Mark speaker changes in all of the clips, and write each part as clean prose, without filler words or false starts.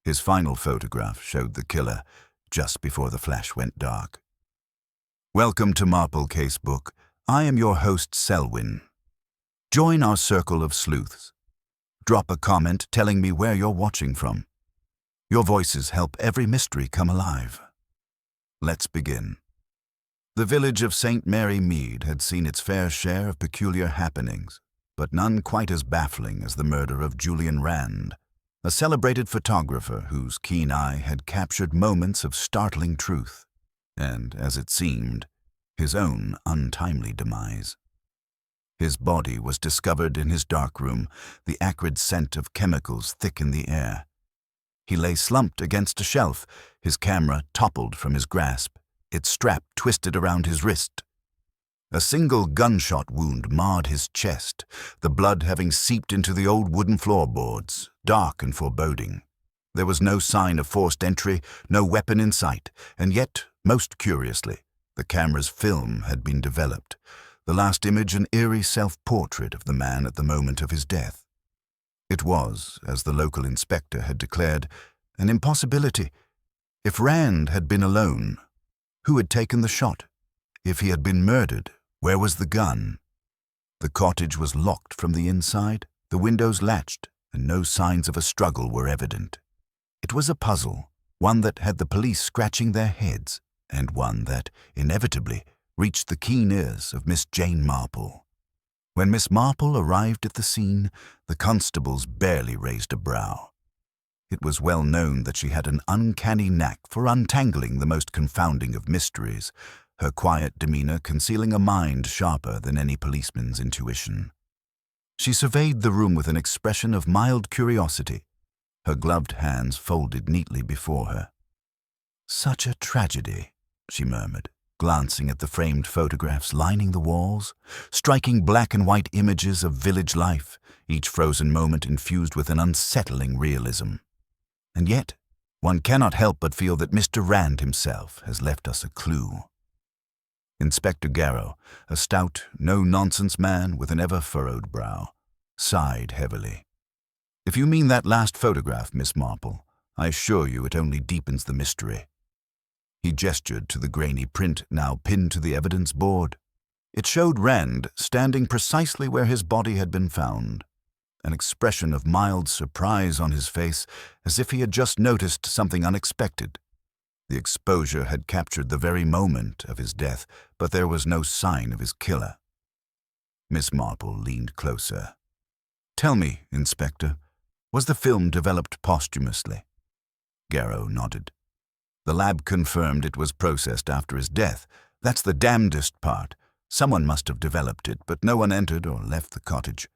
Speaker 1: His final photograph showed the killer just before the flash went dark. Welcome to Marple Casebook. I am your host, Selwyn. Join our circle of sleuths. Drop a comment telling me where you're watching from. Your voices help every mystery come alive. Let's begin. The village of St. Mary Mead had seen its fair share of peculiar happenings, but none quite as baffling as the murder of Julian Rand, a celebrated photographer whose keen eye had captured moments of startling truth, and, as it seemed, his own untimely demise. His body was discovered in his darkroom, the acrid scent of chemicals thick in the air. He lay slumped against a shelf, his camera toppled from his grasp, its strap twisted around his wrist. A single gunshot wound marred his chest, the blood having seeped into the old wooden floorboards, dark and foreboding. There was no sign of forced entry, no weapon in sight, and yet, most curiously, the camera's film had been developed, the last image an eerie self-portrait of the man at the moment of his death. It was, as the local inspector had declared, an impossibility. If Rand had been alone, who had taken the shot? If he had been murdered, where was the gun? The cottage was locked from the inside, the windows latched, and no signs of a struggle were evident. It was a puzzle, one that had the police scratching their heads, and one that, inevitably, reached the keen ears of Miss Jane Marple. When Miss Marple arrived at the scene, the constables barely raised a brow. It was well known that she had an uncanny knack for untangling the most confounding of mysteries, her quiet demeanor concealing a mind sharper than any policeman's intuition. She surveyed the room with an expression of mild curiosity, her gloved hands folded neatly before her. "Such a tragedy," she murmured, glancing at the framed photographs lining the walls, striking black and white images of village life, each frozen moment infused with an unsettling realism. And yet, one cannot help but feel that Mr. Rand himself has left us a clue. Inspector Garrow, a stout, no-nonsense man with an ever-furrowed brow, sighed heavily. "If you mean that last photograph, Miss Marple, I assure you it only deepens the mystery." He gestured to the grainy print now pinned to the evidence board. It showed Rand standing precisely where his body had been found, an expression of mild surprise on his face, as if he had just noticed something unexpected. The exposure had captured the very moment of his death, but there was no sign of his killer. Miss Marple leaned closer. "Tell me, Inspector, was the film developed posthumously?" Garrow nodded. "The lab confirmed it was processed after his death. That's the damnedest part. Someone must have developed it, but no one entered or left the cottage.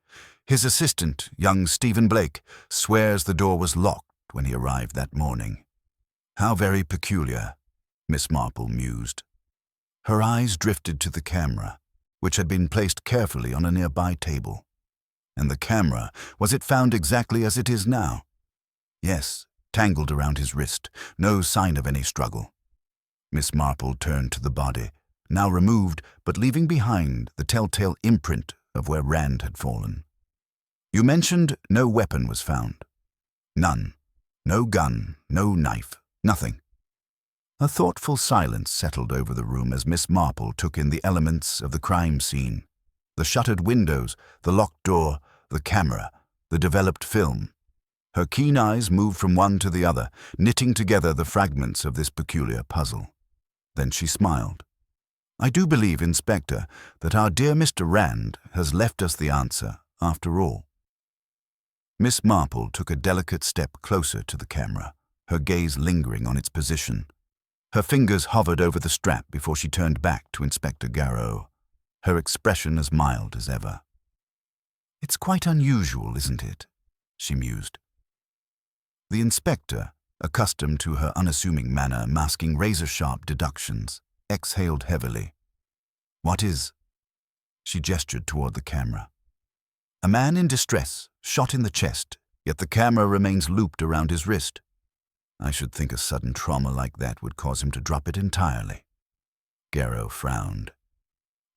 Speaker 1: His assistant, young Stephen Blake, swears the door was locked when he arrived that morning." "How very peculiar," Miss Marple mused. Her eyes drifted to the camera, which had been placed carefully on a nearby table. And the camera, was it found exactly as it is now? Yes, tangled around his wrist, no sign of any struggle. Miss Marple turned to the body, now removed, but leaving behind the telltale imprint of where Rand had fallen. "You mentioned no weapon was found." "None. No gun, no knife. Nothing." A thoughtful silence settled over the room as Miss Marple took in the elements of the crime scene. The shuttered windows, the locked door, the camera, the developed film. Her keen eyes moved from one to the other, knitting together the fragments of this peculiar puzzle. Then she smiled. "I do believe, Inspector, that our dear Mr. Rand has left us the answer, after all." Miss Marple took a delicate step closer to the camera, her gaze lingering on its position. Her fingers hovered over the strap before she turned back to Inspector Garrow, her expression as mild as ever. "It's quite unusual, isn't it?" she mused. The inspector, accustomed to her unassuming manner masking razor-sharp deductions, exhaled heavily. "What is?" She gestured toward the camera. "A man in distress, shot in the chest, yet the camera remains looped around his wrist. I should think a sudden trauma like that would cause him to drop it entirely." Garrow frowned.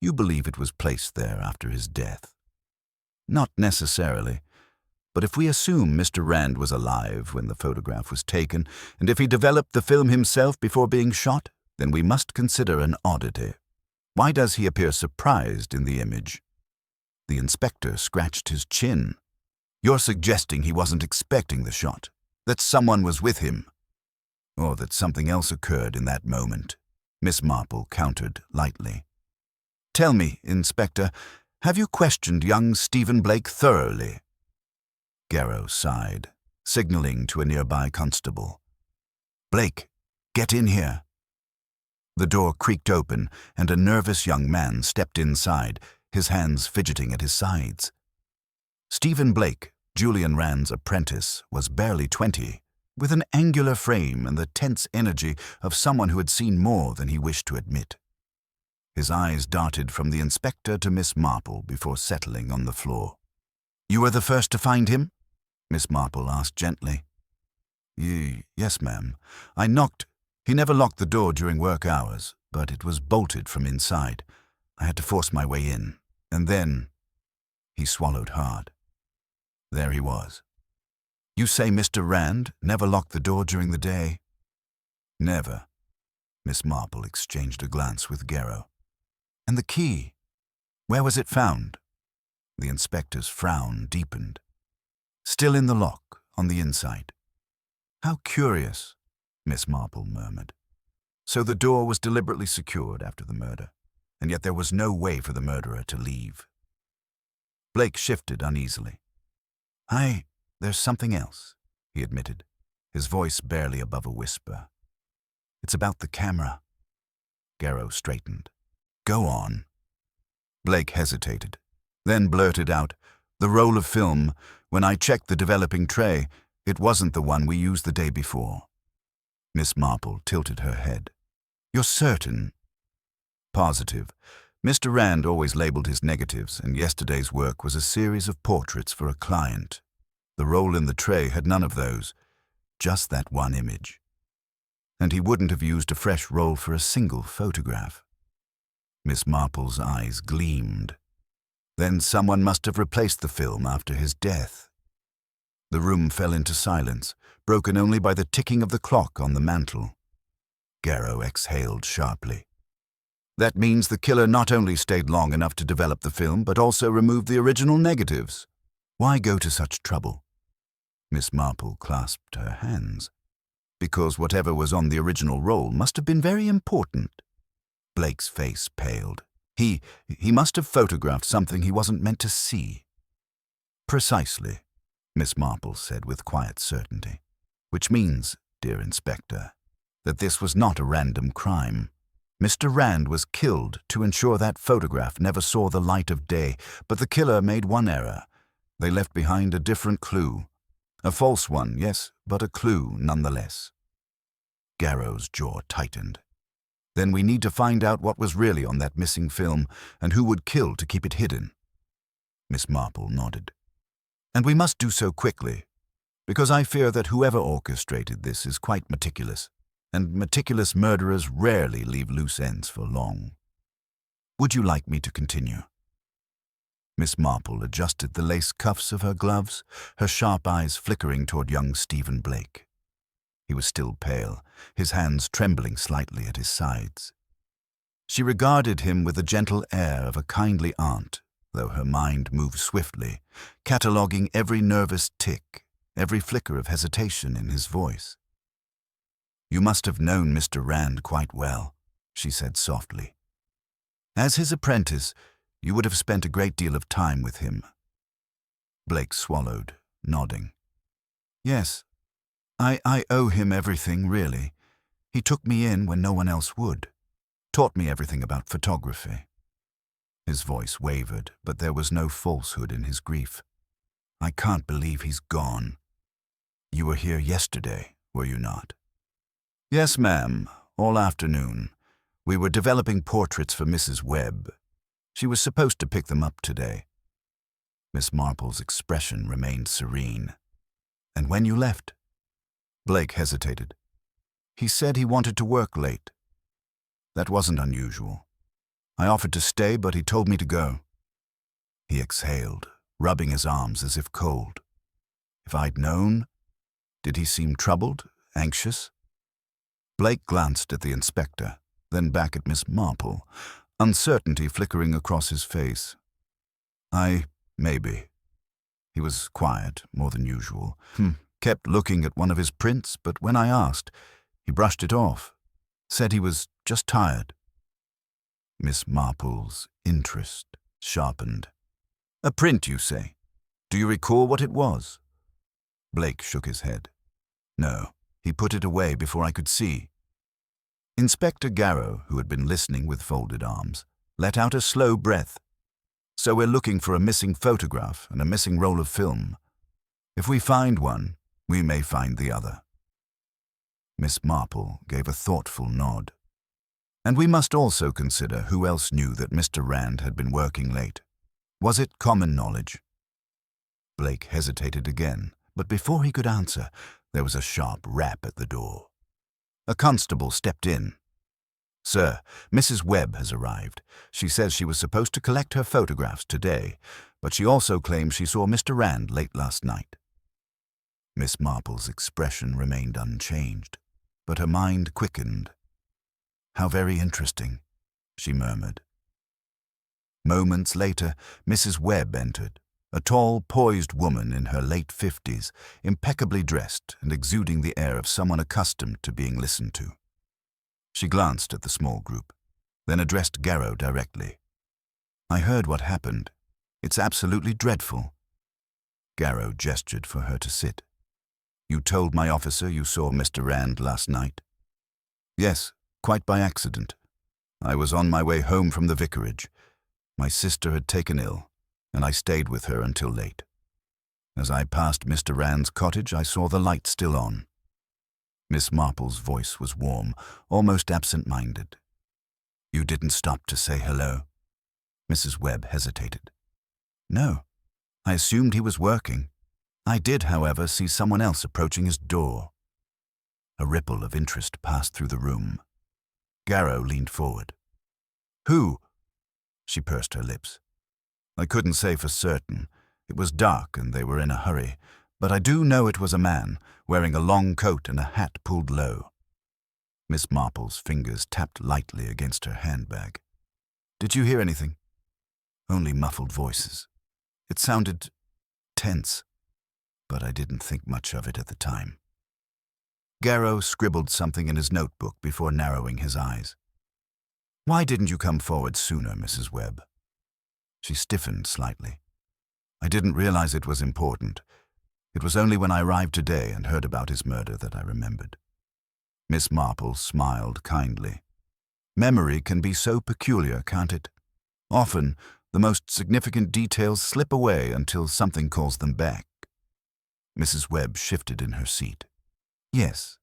Speaker 1: "You believe it was placed there after his death?" "Not necessarily, But if we assume Mr. Rand was alive when the photograph was taken, and if he developed the film himself before being shot, then we must consider an oddity. Why does he appear surprised in the image? The inspector scratched his chin. You're suggesting he wasn't expecting the shot, that someone was with him, or that something else occurred in that moment, Miss Marple countered lightly. Tell me, Inspector, have you questioned young Stephen Blake thoroughly? Garrow sighed, signaling to a nearby constable. Blake, get in here. The door creaked open, and a nervous young man stepped inside, his hands fidgeting at his sides. Stephen Blake, Julian Rand's apprentice, was barely 20, with an angular frame and the tense energy of someone who had seen more than he wished to admit. His eyes darted from the inspector to Miss Marple before settling on the floor. You were the first to find him? Miss Marple asked gently. Yes, ma'am. I knocked. He never locked the door during work hours, but it was bolted from inside. I had to force my way in, and then he swallowed hard. There he was. You say Mr. Rand never locked the door during the day? Never. Miss Marple exchanged a glance with Garrow. And the key? Where was it found? The inspector's frown deepened. Still in the lock, on the inside. How curious, Miss Marple murmured. So the door was deliberately secured after the murder, and yet there was no way for the murderer to leave. Blake shifted uneasily. There's something else, he admitted, his voice barely above a whisper. It's about the camera. Garrow straightened. Go on. Blake hesitated, then blurted out, the roll of film, when I checked the developing tray, it wasn't the one we used the day before. Miss Marple tilted her head. You're certain? Positive. Mr. Rand always labeled his negatives, and yesterday's work was a series of portraits for a client. The roll in the tray had none of those, just that one image. And he wouldn't have used a fresh roll for a single photograph. Miss Marple's eyes gleamed. Then someone must have replaced the film after his death. The room fell into silence, broken only by the ticking of the clock on the mantel. Garrow exhaled sharply. That means the killer not only stayed long enough to develop the film, but also removed the original negatives. Why go to such trouble? Miss Marple clasped her hands. Because whatever was on the original roll must have been very important. Blake's face paled. He must have photographed something he wasn't meant to see. Precisely, Miss Marple said with quiet certainty. Which means, dear Inspector, that this was not a random crime. Mr. Rand was killed to ensure that photograph never saw the light of day, but the killer made one error. They left behind a different clue. A false one, yes, but a clue nonetheless. Garrow's jaw tightened. Then we need to find out what was really on that missing film and who would kill to keep it hidden. Miss Marple nodded. And we must do so quickly, because I fear that whoever orchestrated this is quite meticulous, and meticulous murderers rarely leave loose ends for long. Would you like me to continue? Miss Marple adjusted the lace cuffs of her gloves, her sharp eyes flickering toward young Stephen Blake. He was still pale, his hands trembling slightly at his sides. She regarded him with the gentle air of a kindly aunt, though her mind moved swiftly, cataloguing every nervous tick, every flicker of hesitation in his voice. You must have known Mr. Rand quite well, she said softly. As his apprentice, you would have spent a great deal of time with him. Blake swallowed, nodding. Yes, I owe him everything, really. He took me in when no one else would, taught me everything about photography. His voice wavered, but there was no falsehood in his grief. I can't believe he's gone. You were here yesterday, were you not? Yes, ma'am, all afternoon. We were developing portraits for Mrs. Webb. She was supposed to pick them up today. Miss Marple's expression remained serene. And when you left? Blake hesitated. He said he wanted to work late. That wasn't unusual. I offered to stay, but he told me to go. He exhaled, rubbing his arms as if cold. If I'd known. Did he seem troubled, anxious? Blake glanced at the inspector, then back at Miss Marple, uncertainty flickering across his face. Maybe. He was quiet, more than usual. Kept looking at one of his prints, but when I asked, he brushed it off. Said he was just tired. Miss Marple's interest sharpened. A print, you say? Do you recall what it was? Blake shook his head. No, he put it away before I could see. Inspector Garrow, who had been listening with folded arms, let out a slow breath. So we're looking for a missing photograph and a missing roll of film. If we find one, we may find the other. Miss Marple gave a thoughtful nod. And we must also consider who else knew that Mr. Rand had been working late. Was it common knowledge? Blake hesitated again, but before he could answer, there was a sharp rap at the door. A constable stepped in. Sir, Mrs. Webb has arrived. She says she was supposed to collect her photographs today, but she also claims she saw Mr. Rand late last night. Miss Marple's expression remained unchanged, but her mind quickened. How very interesting, she murmured. Moments later, Mrs. Webb entered, a tall, poised woman in her late 50s, impeccably dressed and exuding the air of someone accustomed to being listened to. She glanced at the small group, then addressed Garrow directly. I heard what happened. It's absolutely dreadful. Garrow gestured for her to sit. You told my officer you saw Mr. Rand last night? Yes, quite by accident. I was on my way home from the vicarage. My sister had taken ill, and I stayed with her until late. As I passed Mr. Rand's cottage, I saw the light still on. Miss Marple's voice was warm, almost absent-minded. You didn't stop to say hello? Mrs. Webb hesitated. No, I assumed he was working. I did, however, see someone else approaching his door. A ripple of interest passed through the room. Garrow leaned forward. Who? She pursed her lips. I couldn't say for certain. It was dark and they were in a hurry, but I do know it was a man, wearing a long coat and a hat pulled low. Miss Marple's fingers tapped lightly against her handbag. Did you hear anything? Only muffled voices. It sounded tense, but I didn't think much of it at the time. Garrow scribbled something in his notebook before narrowing his eyes. Why didn't you come forward sooner, Mrs. Webb? She stiffened slightly. I didn't realize it was important. It was only when I arrived today and heard about his murder that I remembered. Miss Marple smiled kindly. Memory can be so peculiar, can't it? Often, the most significant details slip away until something calls them back. Mrs. Webb shifted in her seat. Yes,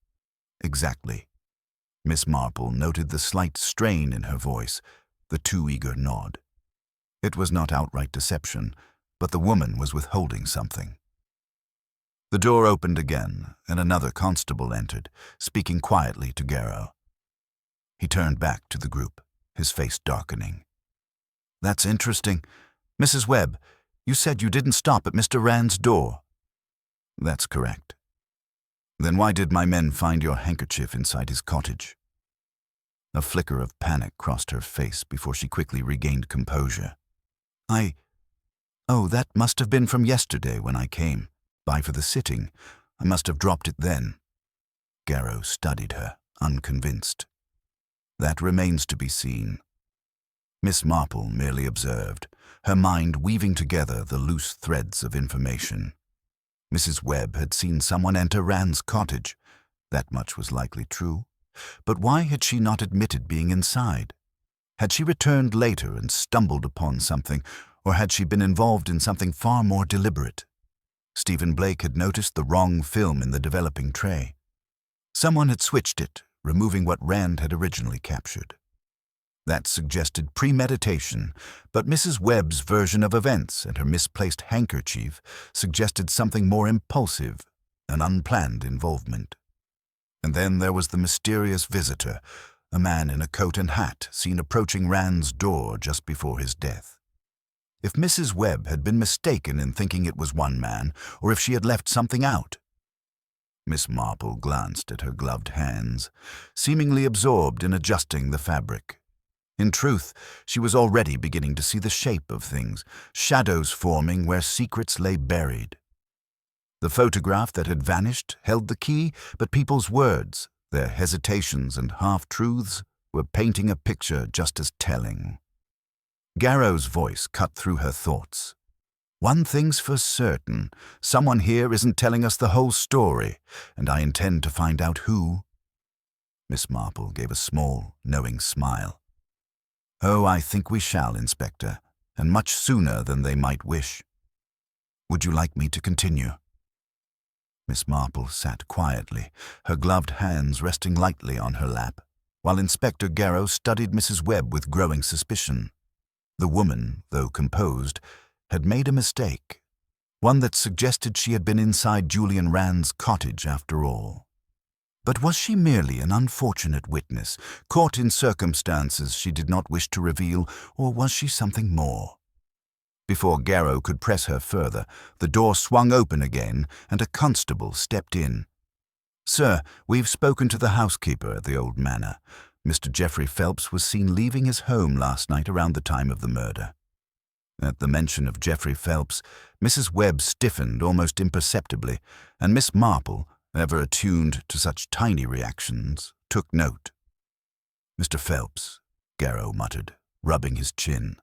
Speaker 1: exactly. Miss Marple noted the slight strain in her voice, the too eager nod. It was not outright deception, but the woman was withholding something. The door opened again, and another constable entered, speaking quietly to Garrow. He turned back to the group, his face darkening. That's interesting. Mrs. Webb, you said you didn't stop at Mr. Rand's door. That's correct. Then why did my men find your handkerchief inside his cottage? A flicker of panic crossed her face before she quickly regained composure. Oh, that must have been from yesterday when I came by for the sitting. I must have dropped it then. Garrow studied her, unconvinced. That remains to be seen. Miss Marple merely observed, her mind weaving together the loose threads of information. Mrs. Webb had seen someone enter Rand's cottage. That much was likely true. But why had she not admitted being inside? Had she returned later and stumbled upon something, or had she been involved in something far more deliberate? Stephen Blake had noticed the wrong film in the developing tray. Someone had switched it, removing what Rand had originally captured. That suggested premeditation, but Mrs. Webb's version of events and her misplaced handkerchief suggested something more impulsive, an unplanned involvement. And then there was the mysterious visitor, a man in a coat and hat seen approaching Rand's door just before his death. If Mrs. Webb had been mistaken in thinking it was one man, or if she had left something out. Miss Marple glanced at her gloved hands, seemingly absorbed in adjusting the fabric. In truth, she was already beginning to see the shape of things, shadows forming where secrets lay buried. The photograph that had vanished held the key, but people's words, their hesitations and half-truths, were painting a picture just as telling. Garrow's voice cut through her thoughts. One thing's for certain, someone here isn't telling us the whole story, and I intend to find out who. Miss Marple gave a small, knowing smile. Oh, I think we shall, Inspector, and much sooner than they might wish. Would you like me to continue? Miss Marple sat quietly, her gloved hands resting lightly on her lap, while Inspector Garrow studied Mrs. Webb with growing suspicion. The woman, though composed, had made a mistake, one that suggested she had been inside Julian Rand's cottage after all. But was she merely an unfortunate witness, caught in circumstances she did not wish to reveal, or was she something more? Before Garrow could press her further, the door swung open again, and a constable stepped in. "Sir, we've spoken to the housekeeper at the old manor. Mr. Geoffrey Phelps was seen leaving his home last night around the time of the murder." At the mention of Geoffrey Phelps, Mrs. Webb stiffened almost imperceptibly, and Miss Marple, ever attuned to such tiny reactions, took note. "Mr. Phelps," Garrow muttered, rubbing his chin.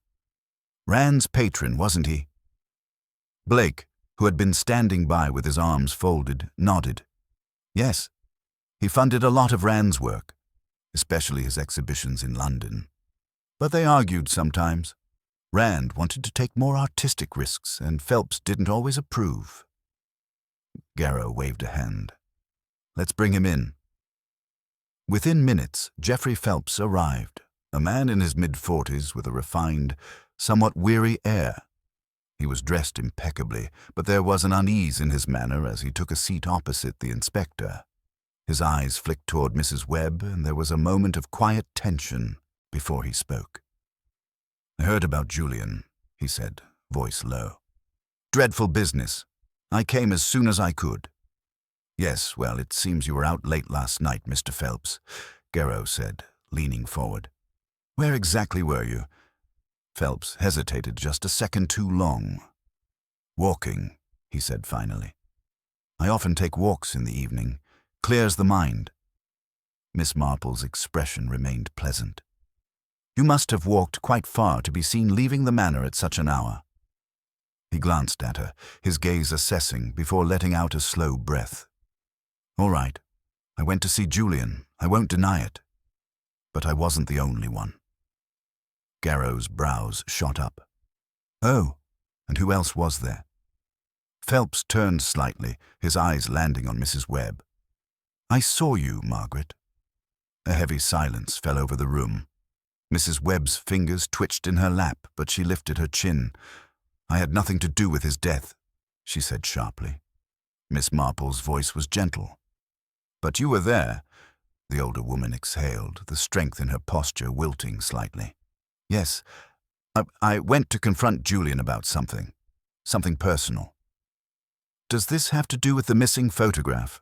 Speaker 1: "Rand's patron, wasn't he?" Blake, who had been standing by with his arms folded, nodded. "Yes, he funded a lot of Rand's work, especially his exhibitions in London. But they argued sometimes. Rand wanted to take more artistic risks, and Phelps didn't always approve." Garrow waved a hand. "Let's bring him in." Within minutes, Geoffrey Phelps arrived, a man in his mid-40s with a refined, somewhat weary air. He was dressed impeccably, but there was an unease in his manner as he took a seat opposite the inspector. His eyes flicked toward Mrs. Webb, and there was a moment of quiet tension before he spoke. "I heard about Julian," he said, voice low. "Dreadful business. I came as soon as I could." "Yes, well, it seems you were out late last night, Mr. Phelps," Garrow said, leaning forward. "Where exactly were you?" Phelps hesitated just a second too long. "Walking," he said finally. "I often take walks in the evening. Clears the mind." Miss Marple's expression remained pleasant. "You must have walked quite far to be seen leaving the manor at such an hour." He glanced at her, his gaze assessing before letting out a slow breath. "All right. I went to see Julian. I won't deny it. But I wasn't the only one." Garrow's brows shot up. "Oh, and who else was there?" Phelps turned slightly, his eyes landing on Mrs. Webb. "I saw you, Margaret." A heavy silence fell over the room. Mrs. Webb's fingers twitched in her lap, but she lifted her chin. "I had nothing to do with his death," she said sharply. Miss Marple's voice was gentle. "But you were there." The older woman exhaled, the strength in her posture wilting slightly. "Yes, I went to confront Julian about something personal." "Does this have to do with the missing photograph?"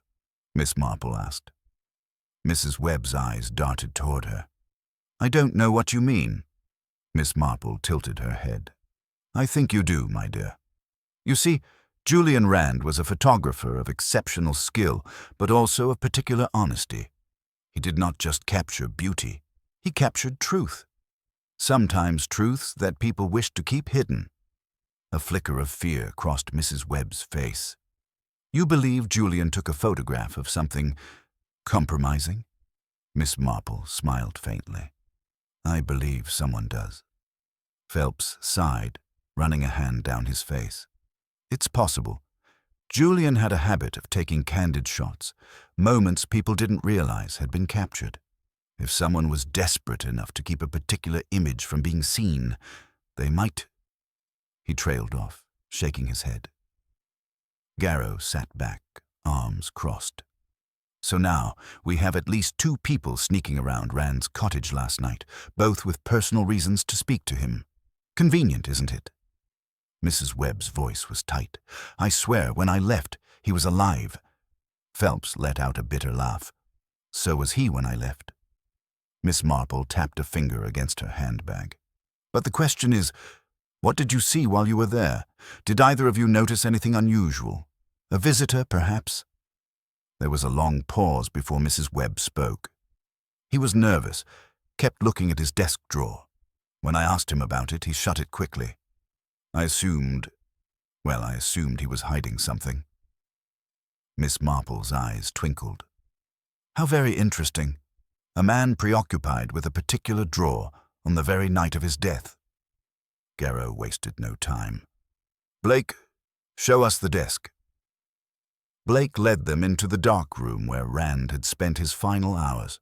Speaker 1: Miss Marple asked. Mrs. Webb's eyes darted toward her. "I don't know what you mean." Miss Marple tilted her head. "I think you do, my dear. You see, Julian Rand was a photographer of exceptional skill, but also of particular honesty. He did not just capture beauty, he captured truth. Sometimes truths that people wished to keep hidden." A flicker of fear crossed Mrs. Webb's face. "You believe Julian took a photograph of something compromising?" Miss Marple smiled faintly. "I believe someone does." Phelps sighed, running a hand down his face. "It's possible. Julian had a habit of taking candid shots, moments people didn't realize had been captured. If someone was desperate enough to keep a particular image from being seen, they might—" He trailed off, shaking his head. Garrow sat back, arms crossed. "So now we have at least 2 people sneaking around Rand's cottage last night, both with personal reasons to speak to him. Convenient, isn't it?" Mrs. Webb's voice was tight. "I swear, when I left, he was alive." Phelps let out a bitter laugh. "So was he when I left." Miss Marple tapped a finger against her handbag. "But the question is, what did you see while you were there? Did either of you notice anything unusual? A visitor, perhaps?" There was a long pause before Mrs. Webb spoke. He was nervous, kept looking at his desk drawer. When I asked him about it, he shut it quickly. I assumed he was hiding something." Miss Marple's eyes twinkled. "How very interesting. A man preoccupied with a particular drawer on the very night of his death." Garrow wasted no time. "Blake, show us the desk." Blake led them into the dark room where Rand had spent his final hours.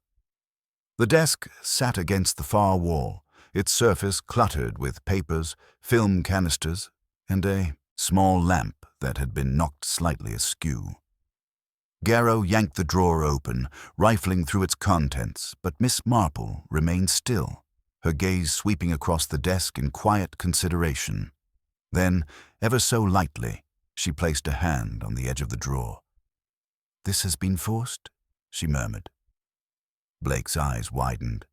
Speaker 1: The desk sat against the far wall, its surface cluttered with papers, film canisters, and a small lamp that had been knocked slightly askew. Garrow yanked the drawer open, rifling through its contents, but Miss Marple remained still, her gaze sweeping across the desk in quiet consideration. Then, ever so lightly, she placed a hand on the edge of the drawer. "This has been forced?" she murmured. Blake's eyes widened.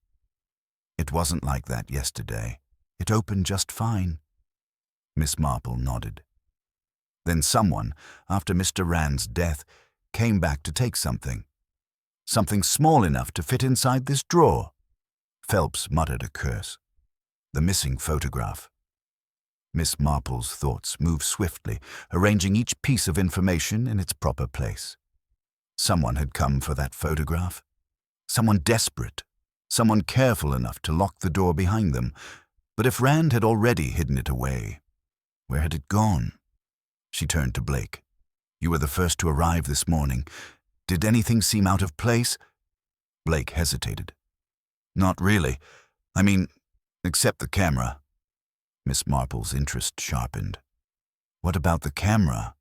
Speaker 1: "It wasn't like that yesterday. It opened just fine." Miss Marple nodded. "Then someone, after Mr. Rand's death, came back to take something. Something small enough to fit inside this drawer." Phelps muttered a curse. "The missing photograph." Miss Marple's thoughts moved swiftly, arranging each piece of information in its proper place. Someone had come for that photograph. Someone desperate. Someone careful enough to lock the door behind them. But if Rand had already hidden it away, where had it gone? She turned to Blake. "You were the first to arrive this morning. Did anything seem out of place?" Blake hesitated. "Not really. I mean, except the camera." Miss Marple's interest sharpened. "What about the camera?"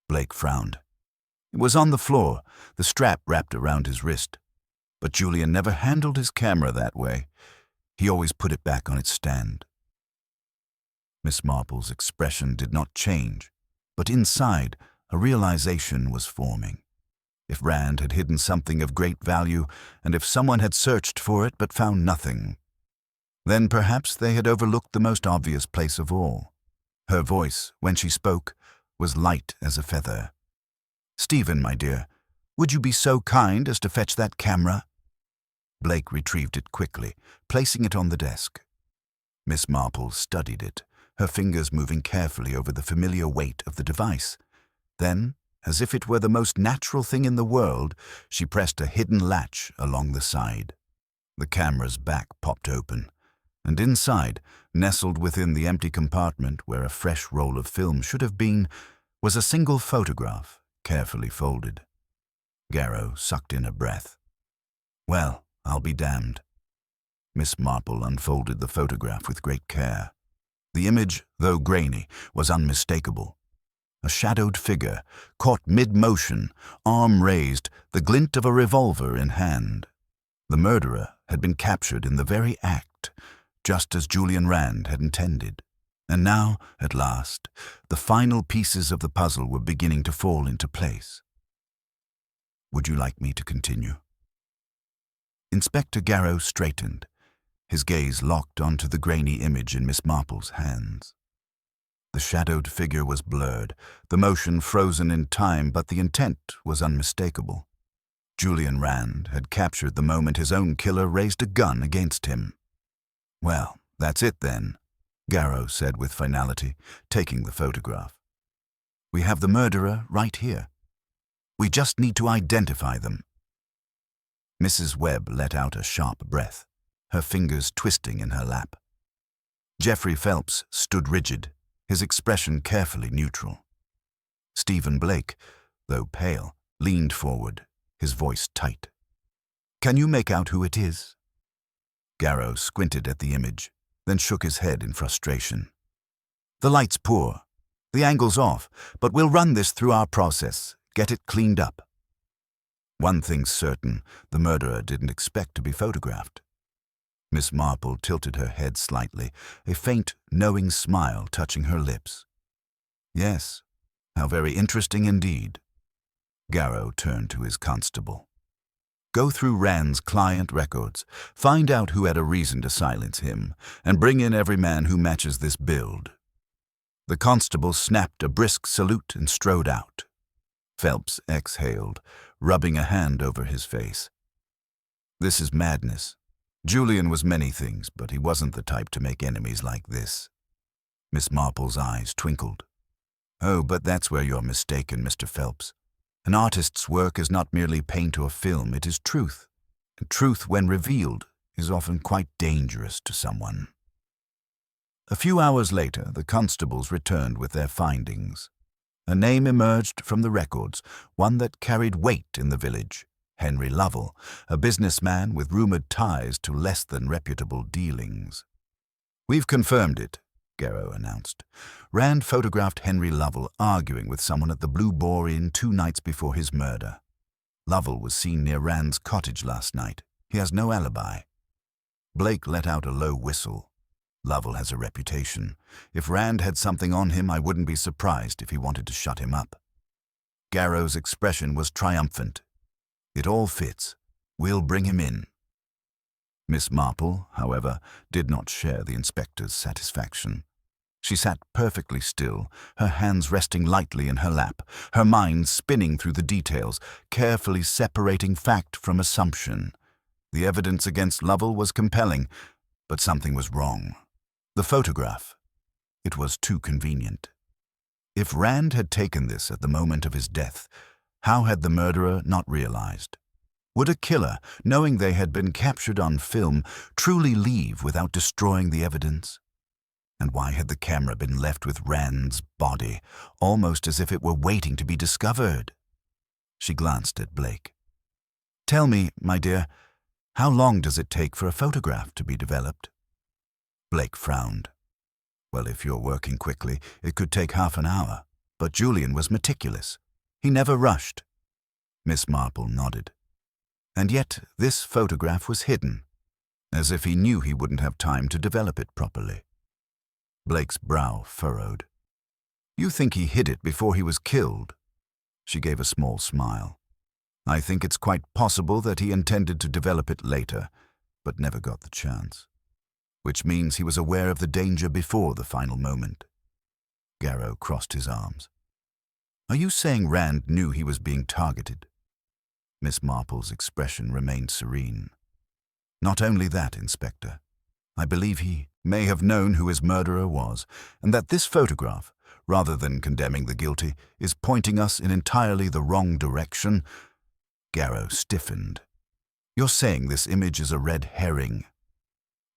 Speaker 1: Blake frowned. "It was on the floor, the strap wrapped around his wrist. But Julian never handled his camera that way. He always put it back on its stand." Miss Marple's expression did not change, but inside, a realization was forming. If Rand had hidden something of great value, and if someone had searched for it but found nothing, then perhaps they had overlooked the most obvious place of all. Her voice, when she spoke, was light as a feather. "Stephen, my dear, would you be so kind as to fetch that camera?" Blake retrieved it quickly, placing it on the desk. Miss Marple studied it, her fingers moving carefully over the familiar weight of the device. Then, as if it were the most natural thing in the world, she pressed a hidden latch along the side. The camera's back popped open, and inside, nestled within the empty compartment where a fresh roll of film should have been, was a single photograph, carefully folded. Garrow sucked in a breath. "Well, I'll be damned." Miss Marple unfolded the photograph with great care. The image, though grainy, was unmistakable. A shadowed figure, caught mid-motion, arm raised, the glint of a revolver in hand. The murderer had been captured in the very act, just as Julian Rand had intended. And now, at last, the final pieces of the puzzle were beginning to fall into place. "Would you like me to continue?" Inspector Garrow straightened, his gaze locked onto the grainy image in Miss Marple's hands. The shadowed figure was blurred, the motion frozen in time, but the intent was unmistakable. Julian Rand had captured the moment his own killer raised a gun against him. "Well, that's it then," Garrow said with finality, taking the photograph. "We have the murderer right here. We just need to identify them." Mrs. Webb let out a sharp breath, her fingers twisting in her lap. Geoffrey Phelps stood rigid, his expression carefully neutral. Stephen Blake, though pale, leaned forward, his voice tight. "Can you make out who it is?" Garrow squinted at the image, then shook his head in frustration. "The light's poor, the angle's off, but we'll run this through our process, get it cleaned up." One thing's certain, the murderer didn't expect to be photographed. Miss Marple tilted her head slightly, a faint, knowing smile touching her lips. Yes, how very interesting indeed. Garrow turned to his constable. Go through Rand's client records, find out who had a reason to silence him, and bring in every man who matches this build. The constable snapped a brisk salute and strode out. Phelps exhaled, rubbing a hand over his face. This is madness. Julian was many things, but he wasn't the type to make enemies like this. Miss Marple's eyes twinkled. Oh, but that's where you're mistaken, Mr. Phelps. An artist's work is not merely paint or film, it is truth. And truth, when revealed, is often quite dangerous to someone. A few hours later, the constables returned with their findings. A name emerged from the records, one that carried weight in the village. Henry Lovell, a businessman with rumored ties to less than reputable dealings. We've confirmed it, Garrow announced. Rand photographed Henry Lovell arguing with someone at the Blue Boar Inn 2 nights before his murder. Lovell was seen near Rand's cottage last night. He has no alibi. Blake let out a low whistle. Lovell has a reputation. If Rand had something on him, I wouldn't be surprised if he wanted to shut him up. Garrow's expression was triumphant. It all fits. We'll bring him in. Miss Marple, however, did not share the inspector's satisfaction. She sat perfectly still, her hands resting lightly in her lap, her mind spinning through the details, carefully separating fact from assumption. The evidence against Lovell was compelling, but something was wrong. The photograph. It was too convenient. If Rand had taken this at the moment of his death, how had the murderer not realized? Would a killer, knowing they had been captured on film, truly leave without destroying the evidence? And why had the camera been left with Rand's body, almost as if it were waiting to be discovered? She glanced at Blake. Tell me, my dear, how long does it take for a photograph to be developed? Blake frowned. Well, if you're working quickly, it could take half an hour. But Julian was meticulous. He never rushed. Miss Marple nodded. And yet this photograph was hidden, as if he knew he wouldn't have time to develop it properly. Blake's brow furrowed. You think he hid it before he was killed? She gave a small smile. I think it's quite possible that he intended to develop it later, but never got the chance. Which means he was aware of the danger before the final moment. Garrow crossed his arms. Are you saying Rand knew he was being targeted? Miss Marple's expression remained serene. Not only that, Inspector. I believe he may have known who his murderer was, and that this photograph, rather than condemning the guilty, is pointing us in entirely the wrong direction. Garrow stiffened. You're saying this image is a red herring?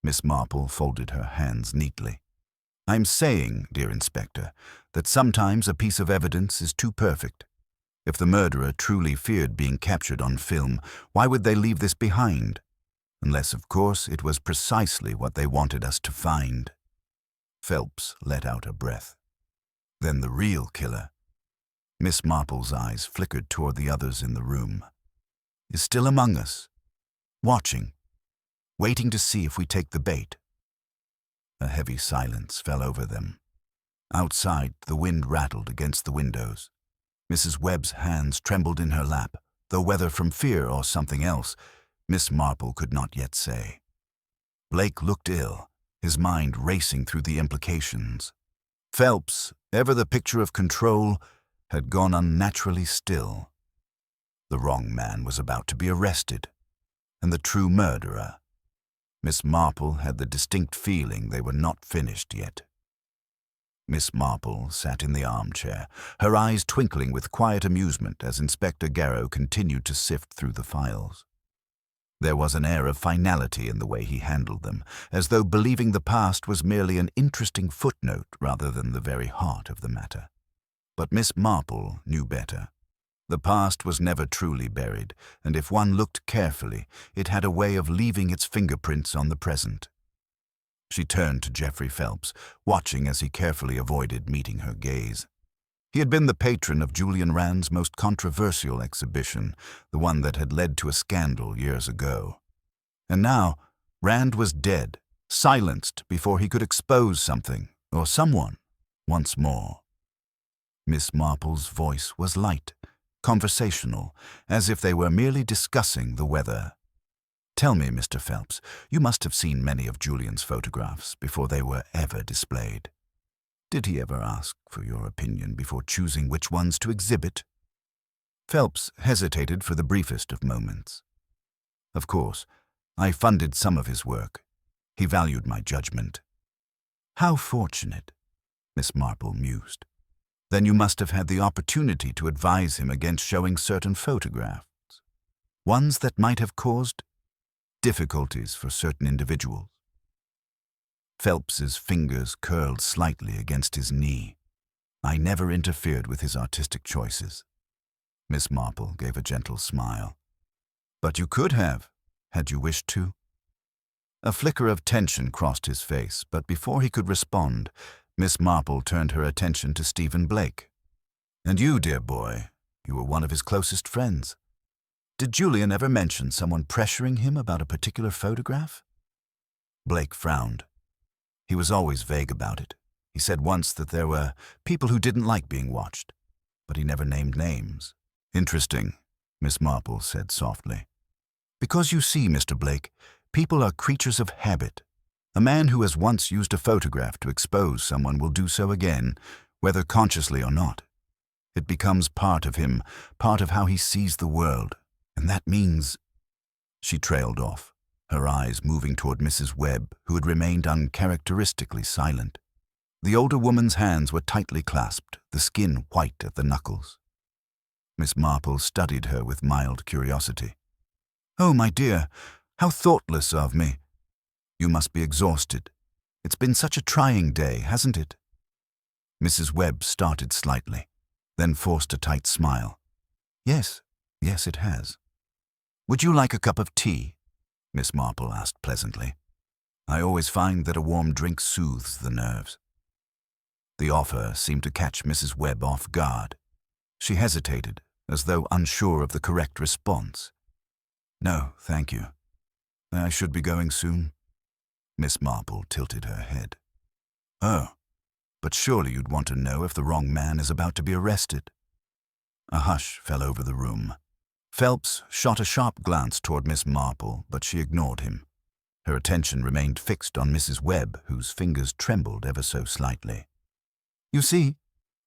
Speaker 1: Miss Marple folded her hands neatly. I'm saying, dear Inspector, that sometimes a piece of evidence is too perfect. If the murderer truly feared being captured on film, why would they leave this behind? Unless, of course, it was precisely what they wanted us to find. Phelps let out a breath. Then the real killer. Miss Marple's eyes flickered toward the others in the room. Is still among us, watching, waiting to see if we take the bait. A heavy silence fell over them. Outside, the wind rattled against the windows. Mrs. Webb's hands trembled in her lap, though whether from fear or something else, Miss Marple could not yet say. Blake looked ill, his mind racing through the implications. Phelps, ever the picture of control, had gone unnaturally still. The wrong man was about to be arrested, and the true murderer. Miss Marple had the distinct feeling they were not finished yet. Miss Marple sat in the armchair, her eyes twinkling with quiet amusement as Inspector Garrow continued to sift through the files. There was an air of finality in the way he handled them, as though believing the past was merely an interesting footnote rather than the very heart of the matter. But Miss Marple knew better. The past was never truly buried, and if one looked carefully, it had a way of leaving its fingerprints on the present. She turned to Geoffrey Phelps, watching as he carefully avoided meeting her gaze. He had been the patron of Julian Rand's most controversial exhibition, the one that had led to a scandal years ago. And now, Rand was dead, silenced before he could expose something, or someone, once more. Miss Marple's voice was light, conversational, as if they were merely discussing the weather. "Tell me, Mr. Phelps, you must have seen many of Julian's photographs before they were ever displayed. Did he ever ask for your opinion before choosing which ones to exhibit?" Phelps hesitated for the briefest of moments. "Of course, I funded some of his work. He valued my judgment." "How fortunate," Miss Marple mused. "Then you must have had the opportunity to advise him against showing certain photographs, ones that might have caused difficulties for certain individuals." Phelps's fingers curled slightly against his knee. "I never interfered with his artistic choices." Miss Marple gave a gentle smile. "But you could have, had you wished to." A flicker of tension crossed his face, but before he could respond, Miss Marple turned her attention to Stephen Blake. "And you, dear boy, you were one of his closest friends. Did Julian ever mention someone pressuring him about a particular photograph?" Blake frowned. He was always vague about it. He said once that there were people who didn't like being watched, but he never named names. "Interesting," Miss Marple said softly. "Because you see, Mr. Blake, people are creatures of habit. A man who has once used a photograph to expose someone will do so again, whether consciously or not. It becomes part of him, part of how he sees the world, and that means—" She trailed off, her eyes moving toward Mrs. Webb, who had remained uncharacteristically silent. The older woman's hands were tightly clasped, the skin white at the knuckles. Miss Marple studied her with mild curiosity. "Oh, my dear, how thoughtless of me. You must be exhausted. It's been such a trying day, hasn't it?" Mrs. Webb started slightly, then forced a tight smile. Yes, it has." "Would you like a cup of tea?" Miss Marple asked pleasantly. "I always find that a warm drink soothes the nerves." The offer seemed to catch Mrs. Webb off guard. She hesitated, as though unsure of the correct response. "No, thank you. I should be going soon." Miss Marple tilted her head. "Oh, but surely you'd want to know if the wrong man is about to be arrested." A hush fell over the room. Phelps shot a sharp glance toward Miss Marple, but she ignored him. Her attention remained fixed on Mrs. Webb, whose fingers trembled ever so slightly. "You see,"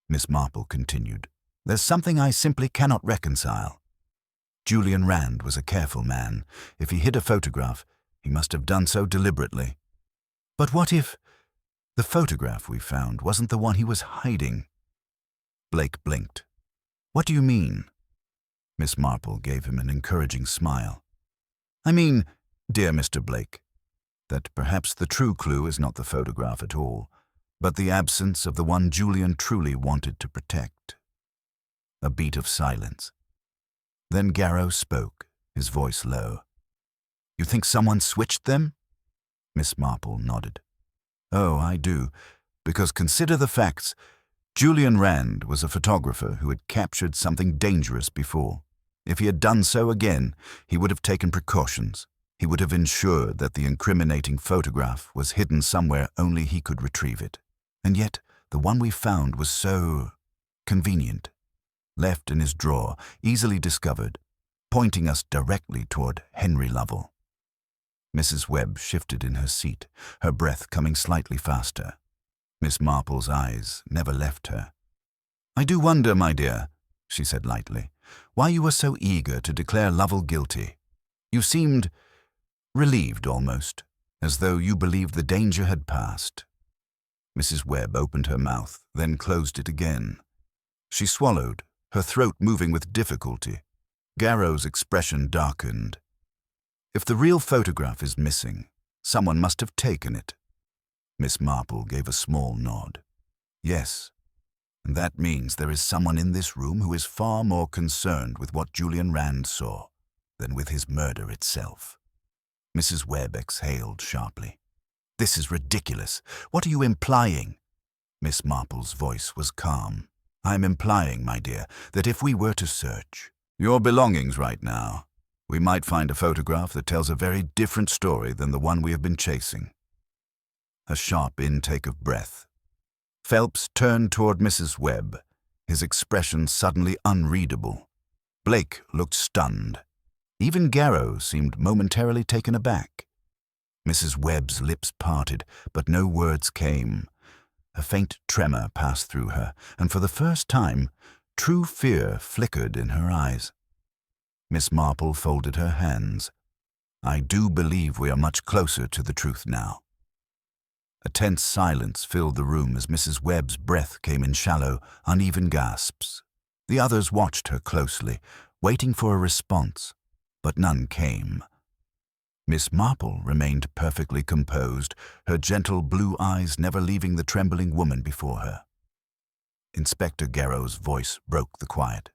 Speaker 1: Miss Marple continued, "there's something I simply cannot reconcile. Julian Rand was a careful man. If he hid a photograph, he must have done so deliberately. But what if the photograph we found wasn't the one he was hiding?" Blake blinked. "What do you mean?" Miss Marple gave him an encouraging smile. "I mean, dear Mr. Blake, that perhaps the true clue is not the photograph at all, but the absence of the one Julian truly wanted to protect." A beat of silence. Then Garrow spoke, his voice low. "You think someone switched them?" Miss Marple nodded. "Oh, I do, because consider the facts. Julian Rand was a photographer who had captured something dangerous before. If he had done so again, he would have taken precautions. He would have ensured that the incriminating photograph was hidden somewhere only he could retrieve it. And yet, the one we found was so convenient. Left in his drawer, easily discovered, pointing us directly toward Henry Lovell." Mrs. Webb shifted in her seat, her breath coming slightly faster. Miss Marple's eyes never left her. "I do wonder, my dear," she said lightly, "why you were so eager to declare Lovell guilty. You seemed relieved almost, as though you believed the danger had passed." Mrs. Webb opened her mouth, then closed it again. She swallowed, her throat moving with difficulty. Garrow's expression darkened. "If the real photograph is missing, someone must have taken it." Miss Marple gave a small nod. "Yes, and that means there is someone in this room who is far more concerned with what Julian Rand saw than with his murder itself." Mrs. Webb exhaled sharply. "This is ridiculous. What are you implying?" Miss Marple's voice was calm. "I'm implying, my dear, that if we were to search your belongings right now, we might find a photograph that tells a very different story than the one we have been chasing." A sharp intake of breath. Phelps turned toward Mrs. Webb, his expression suddenly unreadable. Blake looked stunned. Even Garrow seemed momentarily taken aback. Mrs. Webb's lips parted, but no words came. A faint tremor passed through her, and for the first time, true fear flickered in her eyes. Miss Marple folded her hands. "I do believe we are much closer to the truth now." A tense silence filled the room as Mrs. Webb's breath came in shallow, uneven gasps. The others watched her closely, waiting for a response, but none came. Miss Marple remained perfectly composed, her gentle blue eyes never leaving the trembling woman before her. Inspector Garrow's voice broke the quiet.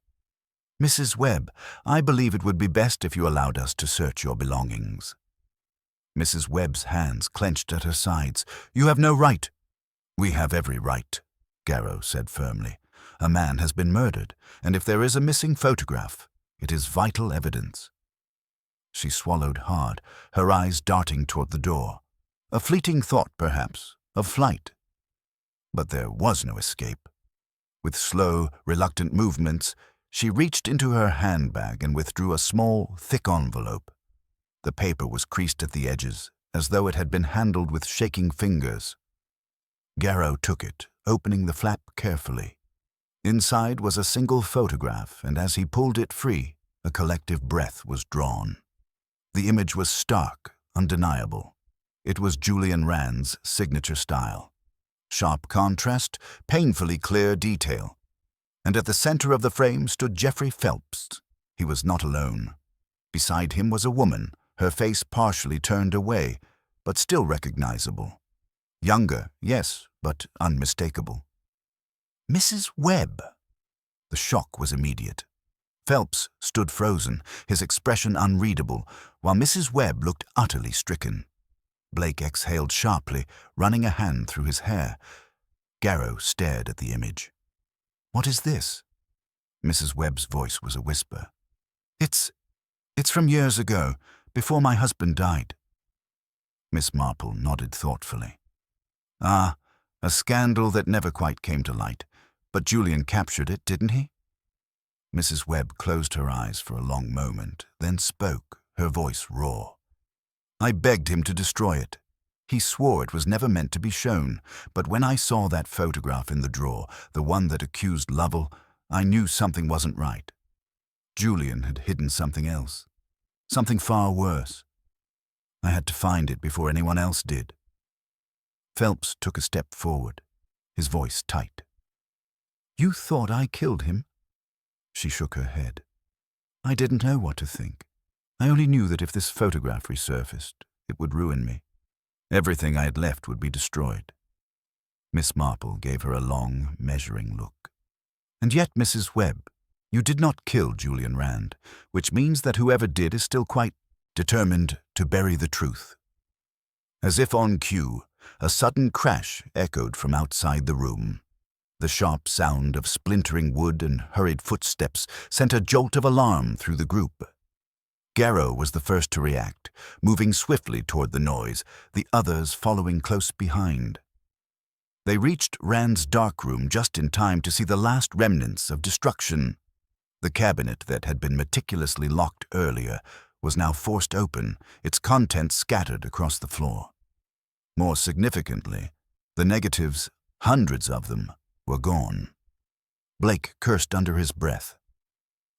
Speaker 1: "Mrs. Webb, I believe it would be best if you allowed us to search your belongings." Mrs. Webb's hands clenched at her sides. "You have no right." "We have every right," Garrow said firmly. "A man has been murdered, and if there is a missing photograph, it is vital evidence." She swallowed hard, her eyes darting toward the door. A fleeting thought, perhaps, of flight. But there was no escape. With slow, reluctant movements, she reached into her handbag and withdrew a small, thick envelope. The paper was creased at the edges, as though it had been handled with shaking fingers. Garrow took it, opening the flap carefully. Inside was a single photograph, and as he pulled it free, a collective breath was drawn. The image was stark, undeniable. It was Julian Rand's signature style. Sharp contrast, painfully clear detail. And at the center of the frame stood Geoffrey Phelps. He was not alone. Beside him was a woman, her face partially turned away, but still recognizable. Younger, yes, but unmistakable. "Mrs. Webb!" The shock was immediate. Phelps stood frozen, his expression unreadable, while Mrs. Webb looked utterly stricken. Blake exhaled sharply, running a hand through his hair. Garrow stared at the image. "What is this?" Mrs. Webb's voice was a whisper. It's from years ago, before my husband died." Miss Marple nodded thoughtfully. "Ah, a scandal that never quite came to light. But Julian captured it, didn't he?" Mrs. Webb closed her eyes for a long moment, then spoke, her voice raw. "I begged him to destroy it. He swore it was never meant to be shown, but when I saw that photograph in the drawer, the one that accused Lovell, I knew something wasn't right. Julian had hidden something else, something far worse. I had to find it before anyone else did." Phelps took a step forward, his voice tight. "You thought I killed him?" She shook her head. "I didn't know what to think. I only knew that if this photograph resurfaced, it would ruin me. Everything I had left would be destroyed." Miss Marple gave her a long, measuring look. "And yet, Mrs. Webb, you did not kill Julian Rand, which means that whoever did is still quite determined to bury the truth." As if on cue, a sudden crash echoed from outside the room. The sharp sound of splintering wood and hurried footsteps sent a jolt of alarm through the group. Garrow was the first to react, moving swiftly toward the noise, the others following close behind. They reached Rand's darkroom just in time to see the last remnants of destruction. The cabinet that had been meticulously locked earlier was now forced open, its contents scattered across the floor. More significantly, the negatives, hundreds of them, were gone. Blake cursed under his breath.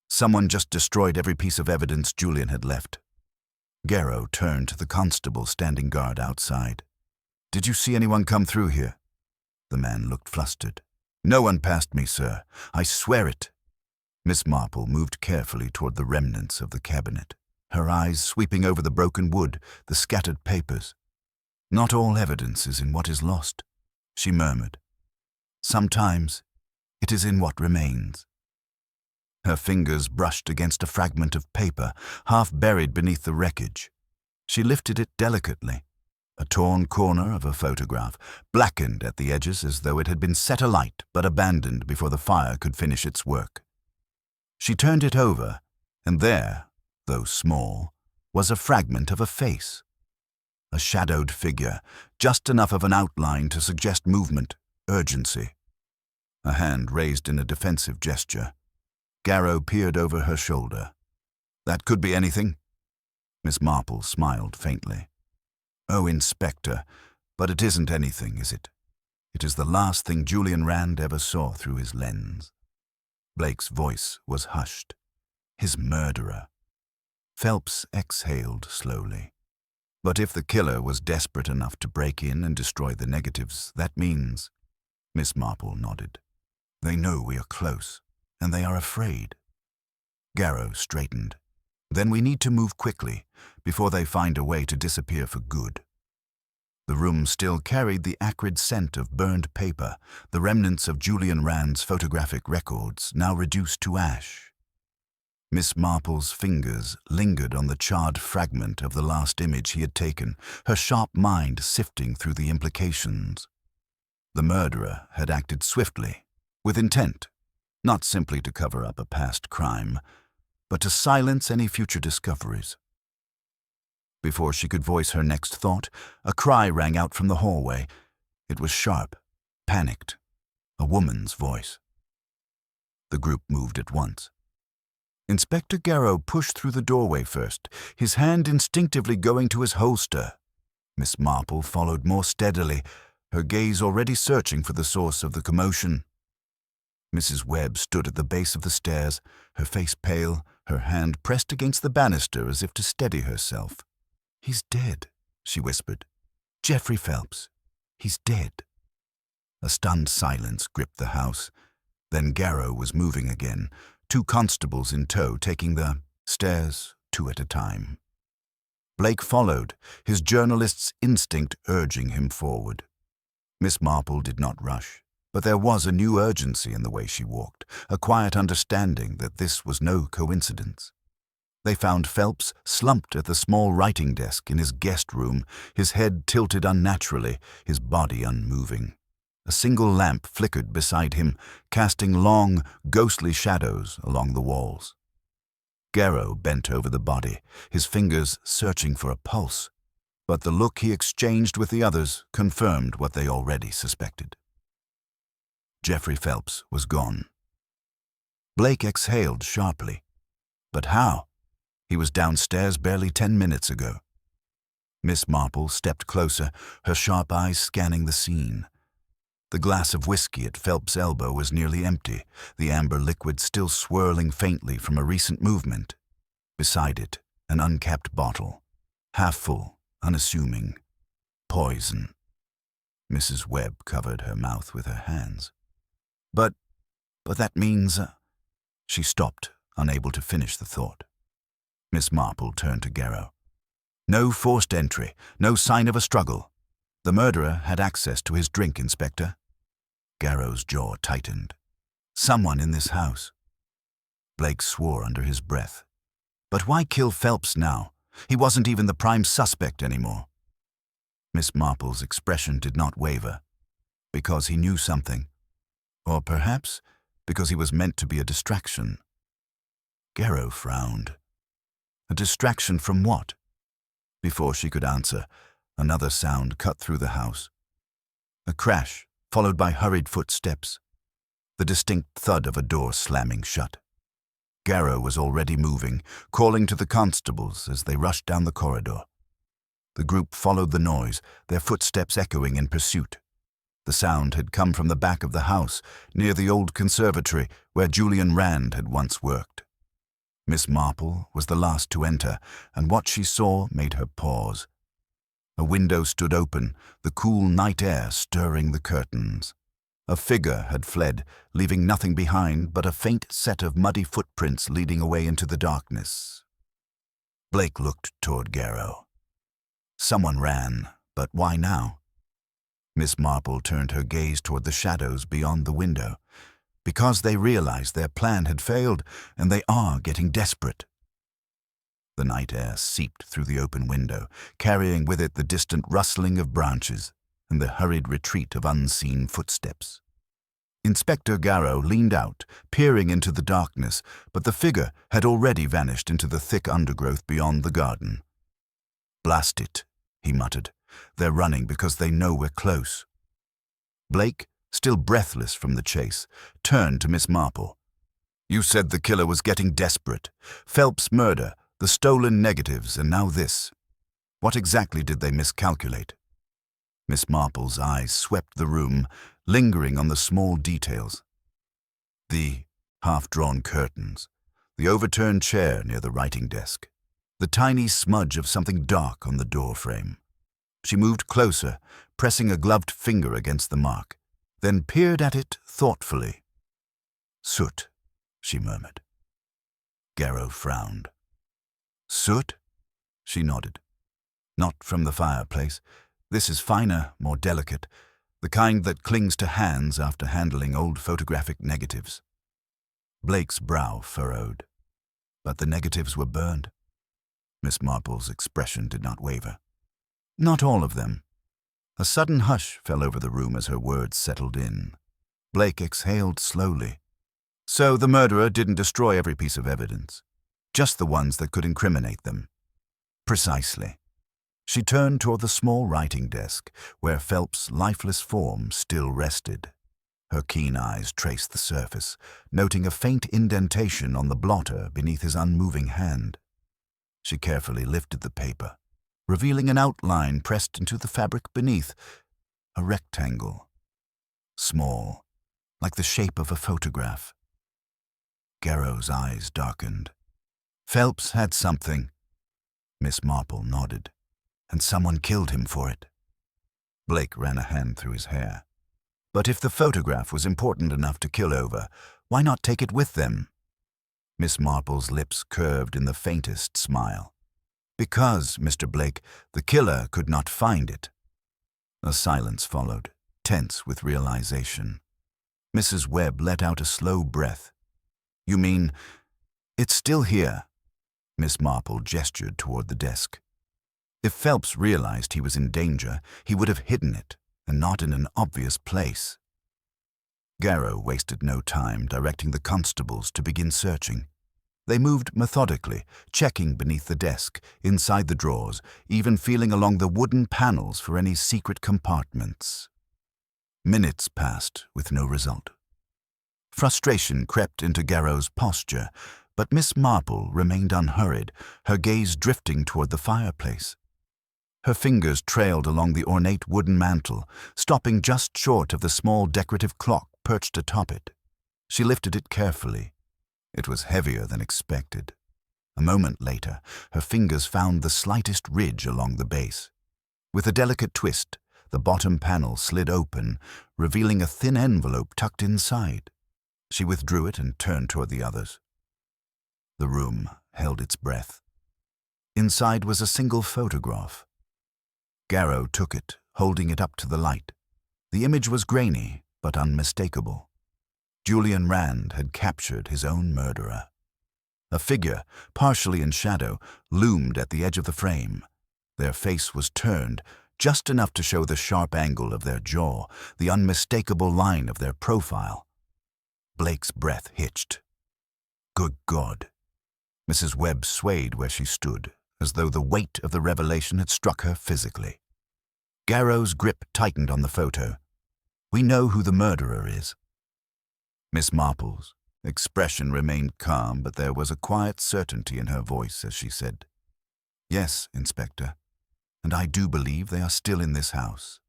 Speaker 1: Someone just destroyed every piece of evidence Julian had left. Garrow turned to the constable standing guard outside. "Did you see anyone come through here?" The man looked flustered. "No one passed me, sir. I swear it." Miss Marple moved carefully toward the remnants of the cabinet, her eyes sweeping over the broken wood, the scattered papers. "Not all evidence is in what is lost," she murmured. "Sometimes it is in what remains." Her fingers brushed against a fragment of paper, half buried beneath the wreckage. She lifted it delicately. A torn corner of a photograph, blackened at the edges as though it had been set alight but abandoned before the fire could finish its work. She turned it over, and there, though small, was a fragment of a face. A shadowed figure, just enough of an outline to suggest movement, urgency. a hand raised in a defensive gesture. Garrow peered over her shoulder. "That could be anything." Miss Marple smiled faintly. "Oh, Inspector, but it isn't anything, is it? It is the last thing Julian Rand ever saw through his lens." Blake's voice was hushed. His murderer. Phelps exhaled slowly. "But if the killer was desperate enough to break in and destroy the negatives, that means—" Miss Marple nodded. "They know we are close, and they are afraid." Garrow straightened. "Then we need to move quickly, before they find a way to disappear for good." The room still carried the acrid scent of burned paper, the remnants of Julian Rand's photographic records, now reduced to ash. Miss Marple's fingers lingered on the charred fragment of the last image he had taken, her sharp mind sifting through the implications. The murderer had acted swiftly, with intent, not simply to cover up a past crime, but to silence any future discoveries. Before she could voice her next thought, a cry rang out from the hallway. It was sharp, panicked, a woman's voice. The group moved at once. Inspector Garrow pushed through the doorway first, his hand instinctively going to his holster. Miss Marple followed more steadily, her gaze already searching for the source of the commotion. Mrs. Webb stood at the base of the stairs, her face pale, her hand pressed against the banister as if to steady herself. "He's dead," she whispered. "Geoffrey Phelps. He's dead." A stunned silence gripped the house. Then Garrow was moving again, 2 constables in tow taking the stairs 2 at a time. Blake followed, his journalist's instinct urging him forward. Miss Marple did not rush, but there was a new urgency in the way she walked, a quiet understanding that this was no coincidence. They found Phelps slumped at the small writing desk in his guest room, his head tilted unnaturally, his body unmoving. A single lamp flickered beside him, casting long, ghostly shadows along the walls. Garrow bent over the body, his fingers searching for a pulse, but the look he exchanged with the others confirmed what they already suspected. Geoffrey Phelps was gone. Blake exhaled sharply. But how? He was downstairs barely 10 minutes ago. Miss Marple stepped closer, her sharp eyes scanning the scene. The glass of whiskey at Phelps' elbow was nearly empty, the amber liquid still swirling faintly from a recent movement. Beside it, an uncapped bottle, half full, unassuming. Poison. Mrs. Webb covered her mouth with her hands. But that means... She stopped, unable to finish the thought. Miss Marple turned to Garrow. "No forced entry, no sign of a struggle. The murderer had access to his drink, Inspector." Garrow's jaw tightened. "Someone in this house." Blake swore under his breath. But why kill Phelps now? He wasn't even the prime suspect anymore. Miss Marple's expression did not waver. Because he knew something. Or perhaps because he was meant to be a distraction. Garrow frowned. A distraction from what? Before she could answer, another sound cut through the house. A crash, followed by hurried footsteps. The distinct thud of a door slamming shut. Garrow was already moving, calling to the constables as they rushed down the corridor. The group followed the noise, their footsteps echoing in pursuit. The sound had come from the back of the house, near the old conservatory where Julian Rand had once worked. Miss Marple was the last to enter, and what she saw made her pause. A window stood open, the cool night air stirring the curtains. A figure had fled, leaving nothing behind but a faint set of muddy footprints leading away into the darkness. Blake looked toward Garrow. Someone ran, but why now? Miss Marple turned her gaze toward the shadows beyond the window. Because they realized their plan had failed, and they are getting desperate. The night air seeped through the open window, carrying with it the distant rustling of branches and the hurried retreat of unseen footsteps. Inspector Garrow leaned out, peering into the darkness, but the figure had already vanished into the thick undergrowth beyond the garden. "Blast it," he muttered. "They're running because they know we're close." Blake, still breathless from the chase, turned to Miss Marple. "You said the killer was getting desperate. Phelps' murder, the stolen negatives, and now this. What exactly did they miscalculate?" Miss Marple's eyes swept the room, lingering on the small details. The half-drawn curtains, the overturned chair near the writing desk, the tiny smudge of something dark on the door frame. She moved closer, pressing a gloved finger against the mark, then peered at it thoughtfully. "Soot," she murmured. Garrow frowned. "Soot?" She nodded. "Not from the fireplace. This is finer, more delicate, the kind that clings to hands after handling old photographic negatives." Blake's brow furrowed. "But the negatives were burned?" Miss Marple's expression did not waver. "Not all of them." A sudden hush fell over the room as her words settled in. Blake exhaled slowly. "So the murderer didn't destroy every piece of evidence, just the ones that could incriminate them." "Precisely." She turned toward the small writing desk, where Phelps' lifeless form still rested. Her keen eyes traced the surface, noting a faint indentation on the blotter beneath his unmoving hand. She carefully lifted the paper, revealing an outline pressed into the fabric beneath, a rectangle. Small, like the shape of a photograph. Garrow's eyes darkened. "Phelps had something." Miss Marple nodded. "And someone killed him for it." Blake ran a hand through his hair. "But if the photograph was important enough to kill over, why not take it with them?" Miss Marple's lips curved in the faintest smile. "Because, Mr. Blake, the killer could not find it." A silence followed, tense with realization. Mrs. Webb let out a slow breath. "You mean, it's still here?" Miss Marple gestured toward the desk. "If Phelps realized he was in danger, he would have hidden it, and not in an obvious place." Garrow wasted no time directing the constables to begin searching. They moved methodically, checking beneath the desk, inside the drawers, even feeling along the wooden panels for any secret compartments. Minutes passed with no result. Frustration crept into Garrow's posture, but Miss Marple remained unhurried, her gaze drifting toward the fireplace. Her fingers trailed along the ornate wooden mantel, stopping just short of the small decorative clock perched atop it. She lifted it carefully. It was heavier than expected. A moment later, her fingers found the slightest ridge along the base. With a delicate twist, the bottom panel slid open, revealing a thin envelope tucked inside. She withdrew it and turned toward the others. The room held its breath. Inside was a single photograph. Garrow took it, holding it up to the light. The image was grainy, but unmistakable. Julian Rand had captured his own murderer. A figure, partially in shadow, loomed at the edge of the frame. Their face was turned, just enough to show the sharp angle of their jaw, the unmistakable line of their profile. Blake's breath hitched. Good God! Mrs. Webb swayed where she stood, as though the weight of the revelation had struck her physically. Garrow's grip tightened on the photo. "We know who the murderer is." Miss Marple's expression remained calm, but there was a quiet certainty in her voice as she said, "Yes, Inspector, and I do believe they are still in this house."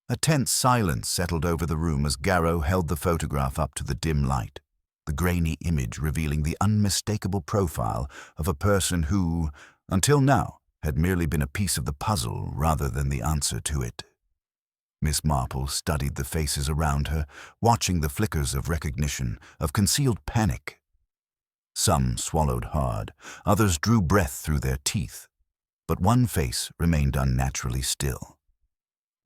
Speaker 1: A tense silence settled over the room as Garrow held the photograph up to the dim light, the grainy image revealing the unmistakable profile of a person who, until now, had merely been a piece of the puzzle rather than the answer to it. Miss Marple studied the faces around her, watching the flickers of recognition, of concealed panic. Some swallowed hard, others drew breath through their teeth, but one face remained unnaturally still.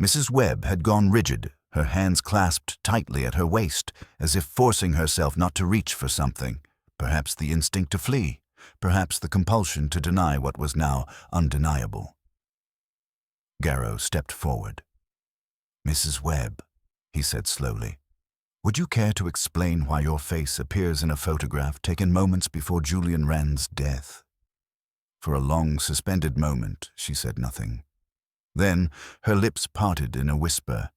Speaker 1: Mrs. Webb had gone rigid, her hands clasped tightly at her waist, as if forcing herself not to reach for something, perhaps the instinct to flee, perhaps the compulsion to deny what was now undeniable. Garrow stepped forward. "Mrs. Webb," he said slowly, "would you care to explain why your face appears in a photograph taken moments before Julian Rand's death?" For a long, suspended moment, she said nothing. Then her lips parted in a whisper.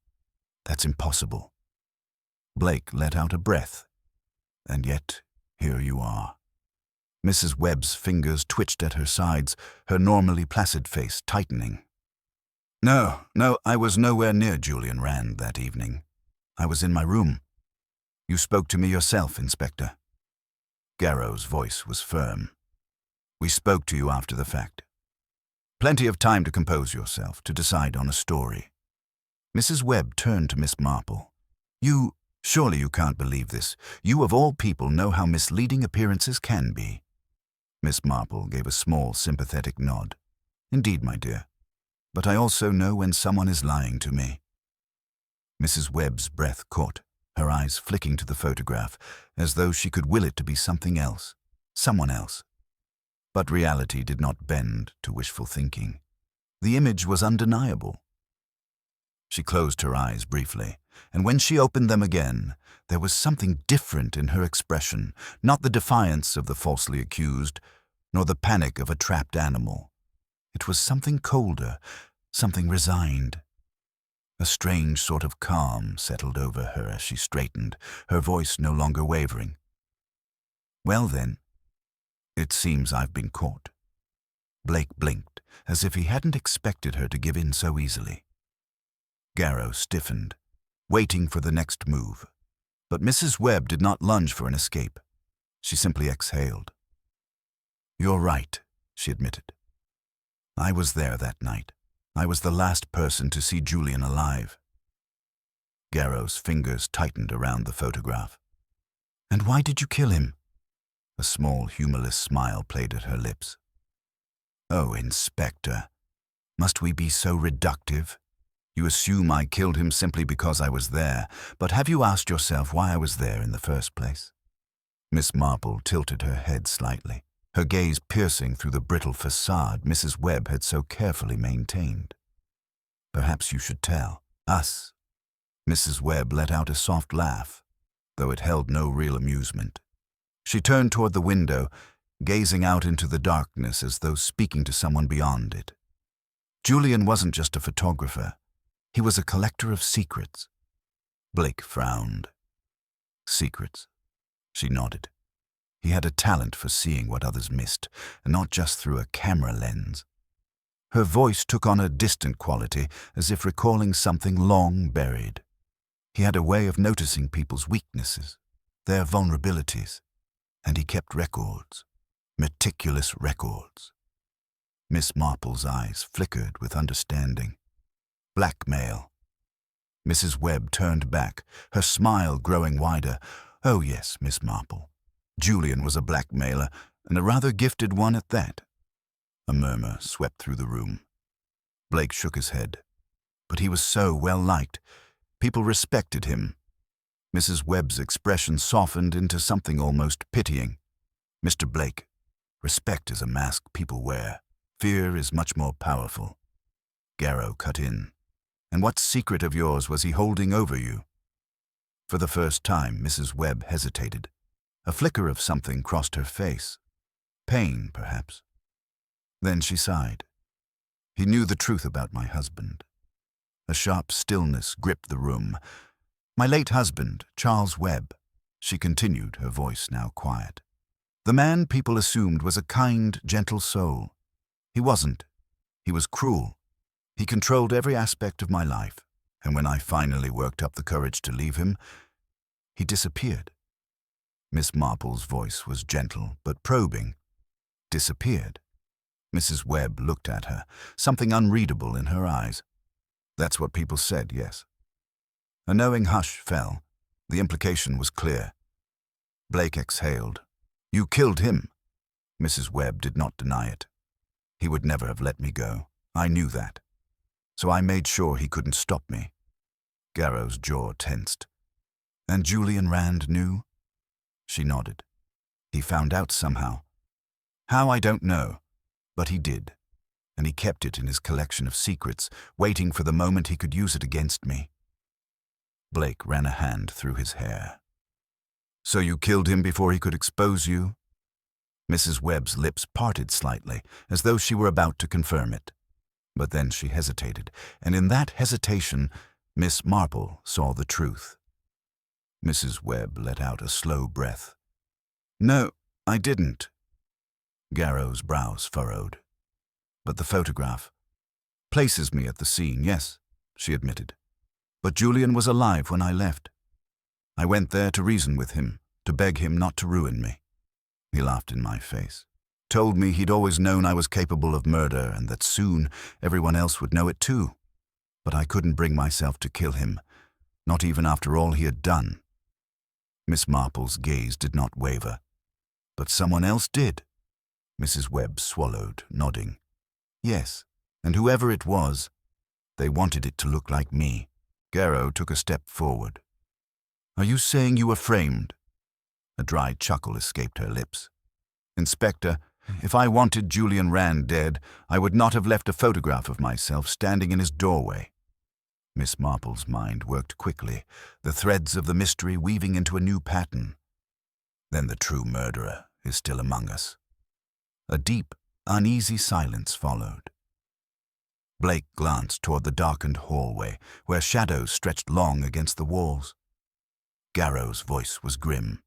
Speaker 1: "That's impossible. Blake let out a breath. And yet, here you are. Mrs. Webb's fingers twitched at her sides, her normally placid face tightening. No, I was nowhere near Julian Rand that evening. I was in my room. You spoke to me yourself, Inspector. Garrow's voice was firm. We spoke to you after the fact. Plenty of time to compose yourself, to decide on a story. Mrs. Webb turned to Miss Marple. Surely you can't believe this. You of all people know how misleading appearances can be. Miss Marple gave a small, sympathetic nod. Indeed, my dear. But I also know when someone is lying to me. Mrs. Webb's breath caught, her eyes flicking to the photograph, as though she could will it to be something else, someone else. But reality did not bend to wishful thinking. The image was undeniable. She closed her eyes briefly, and when she opened them again, there was something different in her expression, not the defiance of the falsely accused, nor the panic of a trapped animal. It was something colder, something resigned. A strange sort of calm settled over her as she straightened, her voice no longer wavering. Well then, it seems I've been caught. Blake blinked, as if he hadn't expected her to give in so easily. Garrow stiffened, waiting for the next move. But Mrs. Webb did not lunge for an escape. She simply exhaled. You're right, she admitted. I was there that night. I was the last person to see Julian alive. Garrow's fingers tightened around the photograph. And why did you kill him? A small, humorless smile played at her lips. Oh, Inspector, must we be so reductive? You assume I killed him simply because I was there, but have you asked yourself why I was there in the first place? Miss Marple tilted her head slightly, her gaze piercing through the brittle facade Mrs. Webb had so carefully maintained. Perhaps you should tell us. Mrs. Webb let out a soft laugh, though it held no real amusement. She turned toward the window, gazing out into the darkness as though speaking to someone beyond it. Julian wasn't just a photographer. He was a collector of secrets. Blake frowned. Secrets? She nodded. He had a talent for seeing what others missed, and not just through a camera lens. Her voice took on a distant quality, as if recalling something long buried. He had a way of noticing people's weaknesses, their vulnerabilities, and he kept records, meticulous records. Miss Marple's eyes flickered with understanding. Blackmail. Mrs. Webb turned back, her smile growing wider. Oh yes, Miss Marple. Julian was a blackmailer, and a rather gifted one at that. A murmur swept through the room. Blake shook his head. But he was so well-liked. People respected him. Mrs. Webb's expression softened into something almost pitying. Mr. Blake, respect is a mask people wear. Fear is much more powerful. Garrow cut in. And what secret of yours was he holding over you? For the first time, Mrs. Webb hesitated. A flicker of something crossed her face. Pain, perhaps. Then she sighed. He knew the truth about my husband. A sharp stillness gripped the room. My late husband, Charles Webb, she continued, her voice now quiet. The man people assumed was a kind, gentle soul. He wasn't. He was cruel. He controlled every aspect of my life, and when I finally worked up the courage to leave him, he disappeared. Miss Marple's voice was gentle but probing. Disappeared. Mrs. Webb looked at her, something unreadable in her eyes. That's what people said, yes. A knowing hush fell. The implication was clear. Blake exhaled. You killed him. Mrs. Webb did not deny it. He would never have let me go. I knew that. So I made sure he couldn't stop me. Garrow's jaw tensed. And Julian Rand knew? She nodded. He found out somehow. How, I don't know, but he did. And he kept it in his collection of secrets, waiting for the moment he could use it against me. Blake ran a hand through his hair. So you killed him before he could expose you? Mrs. Webb's lips parted slightly, as though she were about to confirm it. But then she hesitated, and in that hesitation, Miss Marple saw the truth. Mrs. Webb let out a slow breath. "No, I didn't." Garrow's brows furrowed. "But the photograph places me at the scene, yes," she admitted. "But Julian was alive when I left. I went there to reason with him, to beg him not to ruin me." He laughed in my face. "Told me he'd always known I was capable of murder and that soon everyone else would know it too. But I couldn't bring myself to kill him, not even after all he had done." Miss Marple's gaze did not waver. "But someone else did." Mrs. Webb swallowed, nodding. "Yes, and whoever it was, they wanted it to look like me." Garrow took a step forward. "Are you saying you were framed?" A dry chuckle escaped her lips. "Inspector, if I wanted Julian Rand dead, I would not have left a photograph of myself standing in his doorway." Miss Marple's mind worked quickly, the threads of the mystery weaving into a new pattern. "Then the true murderer is still among us." A deep, uneasy silence followed. Blake glanced toward the darkened hallway, where shadows stretched long against the walls. Garrow's voice was grim.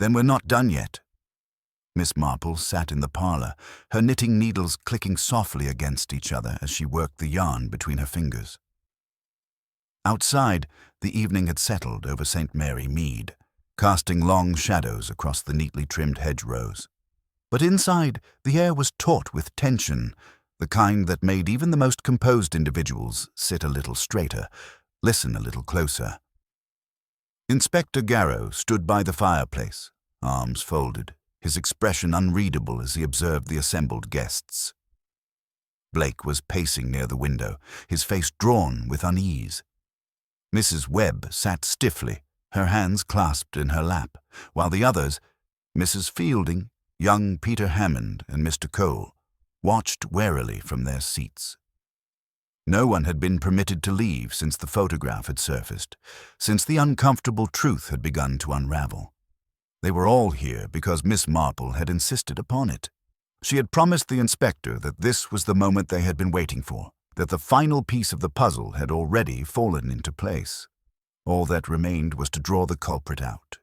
Speaker 1: "Then we're not done yet." Miss Marple sat in the parlor, her knitting needles clicking softly against each other as she worked the yarn between her fingers. Outside, the evening had settled over St. Mary Mead, casting long shadows across the neatly trimmed hedgerows. But inside, the air was taut with tension, the kind that made even the most composed individuals sit a little straighter, listen a little closer. Inspector Garrow stood by the fireplace, arms folded, his expression unreadable as he observed the assembled guests. Blake was pacing near the window, his face drawn with unease. Mrs. Webb sat stiffly, her hands clasped in her lap, while the others, Mrs. Fielding, young Peter Hammond, and Mr. Cole, watched warily from their seats. No one had been permitted to leave since the photograph had surfaced, since the uncomfortable truth had begun to unravel. They were all here because Miss Marple had insisted upon it. She had promised the inspector that this was the moment they had been waiting for, that the final piece of the puzzle had already fallen into place. All that remained was to draw the culprit out.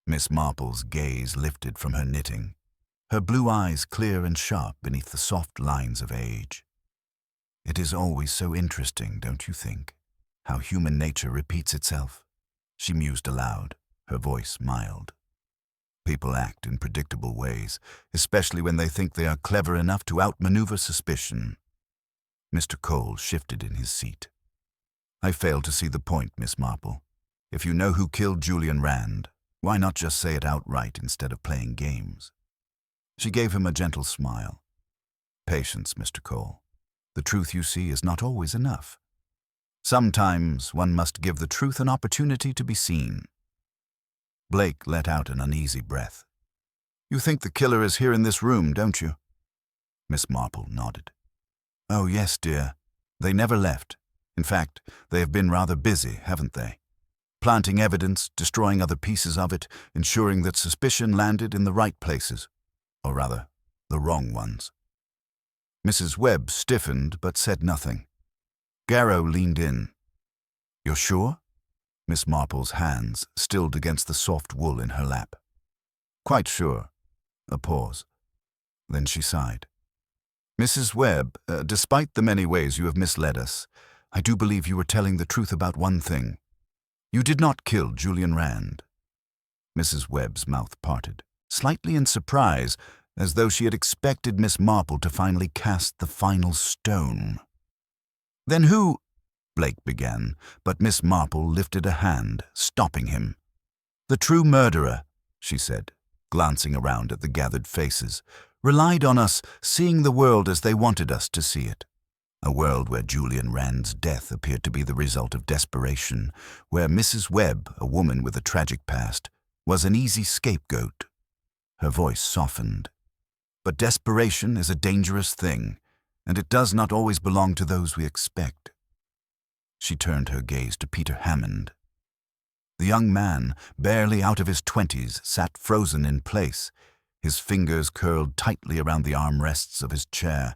Speaker 1: Miss Marple's gaze lifted from her knitting, her blue eyes clear and sharp beneath the soft lines of age. "It is always so interesting, don't you think, how human nature repeats itself?" she mused aloud, her voice mild. "People act in predictable ways, especially when they think they are clever enough to outmaneuver suspicion." Mr. Cole shifted in his seat. "I fail to see the point, Miss Marple. If you know who killed Julian Rand, why not just say it outright instead of playing games?" She gave him a gentle smile. "Patience, Mr. Cole. The truth you see is not always enough. Sometimes one must give the truth an opportunity to be seen." Blake let out an uneasy breath. "You think the killer is here in this room, don't you?" Miss Marple nodded. "Oh, yes, dear. They never left. In fact, they have been rather busy, haven't they? Planting evidence, destroying other pieces of it, ensuring that suspicion landed in the right places. Or rather, the wrong ones." Mrs. Webb stiffened but said nothing. Garrow leaned in. "You're sure?" Miss Marple's hands stilled against the soft wool in her lap. "Quite sure." A pause. Then she sighed. "Mrs. Webb, despite the many ways you have misled us, I do believe you were telling the truth about one thing. You did not kill Julian Rand." Mrs. Webb's mouth parted, slightly in surprise, as though she had expected Miss Marple to finally cast the final stone. "Then who—" Blake began, but Miss Marple lifted a hand, stopping him. "The true murderer," she said, glancing around at the gathered faces, "relied on us seeing the world as they wanted us to see it. A world where Julian Rand's death appeared to be the result of desperation, where Mrs. Webb, a woman with a tragic past, was an easy scapegoat." Her voice softened. "But desperation is a dangerous thing, and it does not always belong to those we expect." She turned her gaze to Peter Hammond. The young man, barely out of his 20s, sat frozen in place, his fingers curled tightly around the armrests of his chair.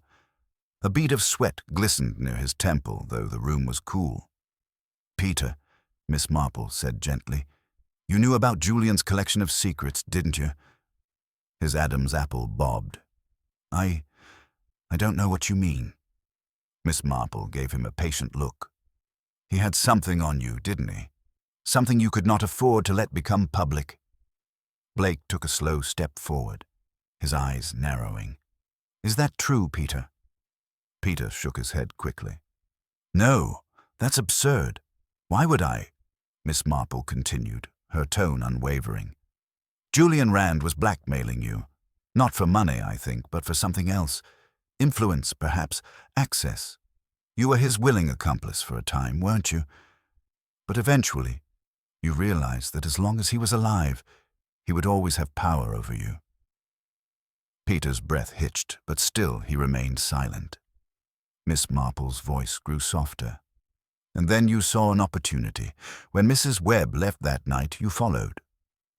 Speaker 1: A bead of sweat glistened near his temple, though the room was cool. "Peter," Miss Marple said gently, You knew about Julian's collection of secrets, didn't you? His Adam's apple bobbed. I don't know what you mean. Miss Marple gave him a patient look. He had something on you, didn't he? Something you could not afford to let become public. Blake took a slow step forward, his eyes narrowing. Is that true, Peter? Peter shook his head quickly. No, that's absurd. Why would I? Miss Marple continued, her tone unwavering. Julian Rand was blackmailing you. Not for money, I think, but for something else. Influence, perhaps. Access. You were his willing accomplice for a time, weren't you? But eventually, you realized that as long as he was alive, he would always have power over you. Peter's breath hitched, but still he remained silent. Miss Marple's voice grew softer. And then you saw an opportunity. When Mrs. Webb left that night, you followed.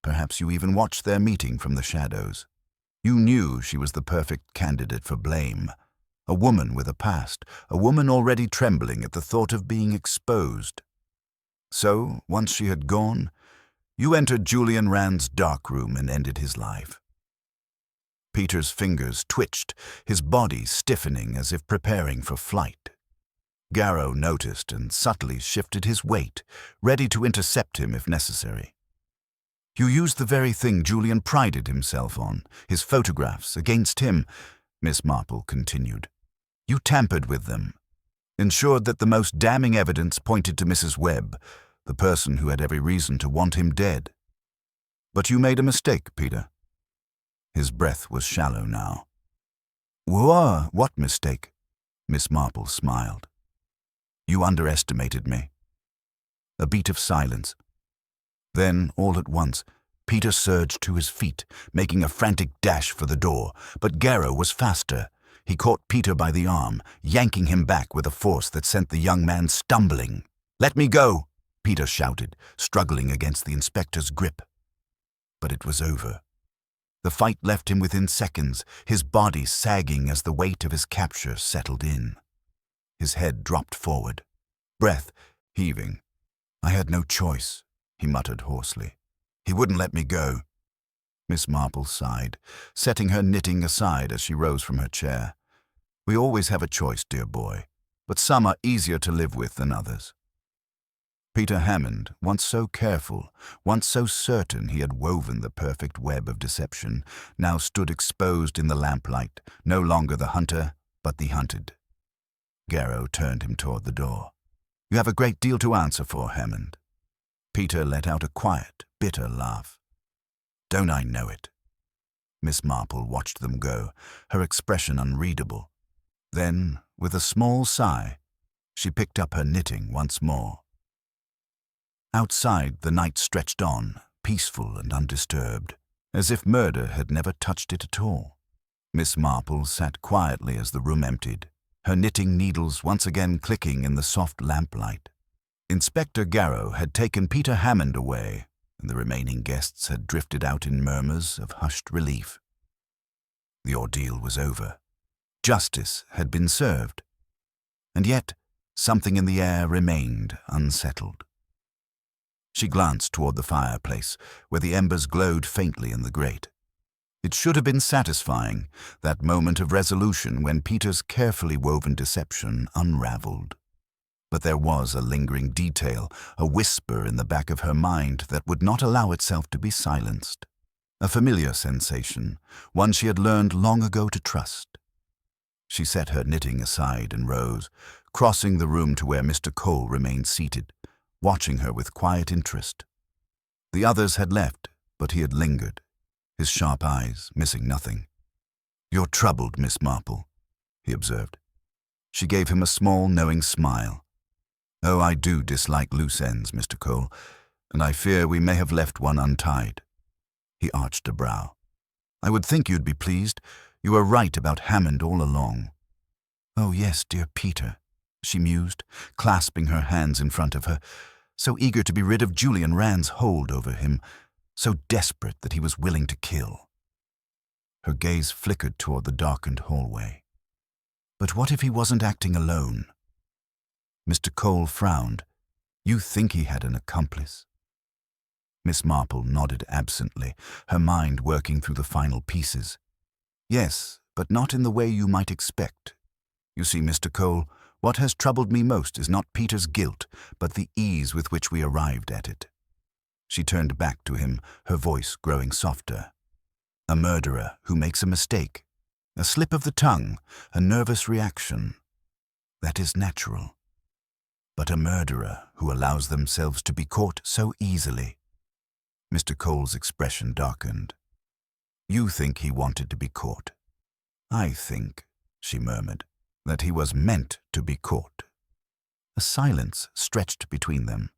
Speaker 1: Perhaps you even watched their meeting from the shadows. You knew she was the perfect candidate for blame. A woman with a past, a woman already trembling at the thought of being exposed. So, once she had gone, you entered Julian Rand's darkroom and ended his life. Peter's fingers twitched, his body stiffening as if preparing for flight. Garrow noticed and subtly shifted his weight, ready to intercept him if necessary. You used the very thing Julian prided himself on, his photographs, against him, Miss Marple continued. You tampered with them, ensured that the most damning evidence pointed to Mrs. Webb, the person who had every reason to want him dead. But you made a mistake, Peter. His breath was shallow now. Whoa, what mistake? Miss Marple smiled. You underestimated me. A beat of silence. Then, all at once, Peter surged to his feet, making a frantic dash for the door, but Garrow was faster. He caught Peter by the arm, yanking him back with a force that sent the young man stumbling. Let me go, Peter shouted, struggling against the inspector's grip. But it was over. The fight left him within seconds, his body sagging as the weight of his capture settled in. His head dropped forward, breath heaving. I had no choice, he muttered hoarsely. He wouldn't let me go. Miss Marple sighed, setting her knitting aside as she rose from her chair. We always have a choice, dear boy, but some are easier to live with than others. Peter Hammond, once so careful, once so certain he had woven the perfect web of deception, now stood exposed in the lamplight, no longer the hunter, but the hunted. Garrow turned him toward the door. You have a great deal to answer for, Hammond. Peter let out a quiet, bitter laugh. Don't I know it? Miss Marple watched them go, her expression unreadable. Then, with a small sigh, she picked up her knitting once more. Outside, the night stretched on, peaceful and undisturbed, as if murder had never touched it at all. Miss Marple sat quietly as the room emptied, her knitting needles once again clicking in the soft lamplight. Inspector Garrow had taken Peter Hammond away, and the remaining guests had drifted out in murmurs of hushed relief. The ordeal was over. Justice had been served. And yet, something in the air remained unsettled. She glanced toward the fireplace, where the embers glowed faintly in the grate. It should have been satisfying, that moment of resolution when Peter's carefully woven deception unraveled. But there was a lingering detail, a whisper in the back of her mind that would not allow itself to be silenced. A familiar sensation, one she had learned long ago to trust. She set her knitting aside and rose, crossing the room to where Mr. Cole remained seated, watching her with quiet interest. The others had left, but he had lingered, his sharp eyes missing nothing. You're troubled, Miss Marple, he observed. She gave him a small, knowing smile. Oh, I do dislike loose ends, Mr. Cole, and I fear we may have left one untied. He arched a brow. I would think you'd be pleased. You were right about Hammond all along. Oh, yes, dear Peter, she mused, clasping her hands in front of her, so eager to be rid of Julian Rand's hold over him, so desperate that he was willing to kill. Her gaze flickered toward the darkened hallway. But what if he wasn't acting alone? Mr. Cole frowned. You think he had an accomplice? Miss Marple nodded absently, her mind working through the final pieces. Yes, but not in the way you might expect. You see, Mr. Cole, what has troubled me most is not Peter's guilt, but the ease with which we arrived at it. She turned back to him, her voice growing softer. A murderer who makes a mistake, a slip of the tongue, a nervous reaction. That is natural. But a murderer who allows themselves to be caught so easily. Mr. Cole's expression darkened. You think he wanted to be caught. I think, she murmured, that he was meant to be caught. A silence stretched between them.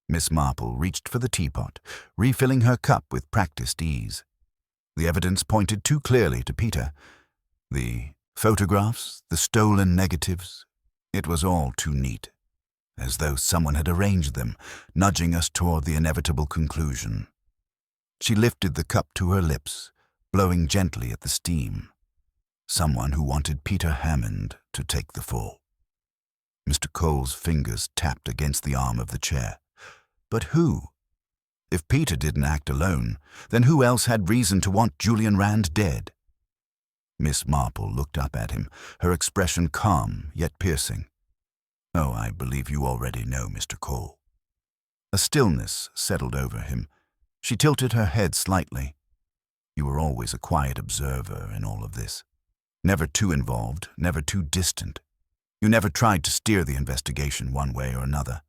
Speaker 1: Miss Marple reached for the teapot, refilling her cup with practiced ease. The evidence pointed too clearly to Peter. The photographs, the stolen negatives, it was all too neat, as though someone had arranged them, nudging us toward the inevitable conclusion. She lifted the cup to her lips, blowing gently at the steam. Someone who wanted Peter Hammond to take the fall. Mr. Cole's fingers tapped against the arm of the chair. But who? If Peter didn't act alone, then who else had reason to want Julian Rand dead? Miss Marple looked up at him, her expression calm yet piercing. Oh, I believe you already know, Mr. Cole. A stillness settled over him. She tilted her head slightly. You were always a quiet observer in all of this. Never too involved, never too distant. You never tried to steer the investigation one way or another.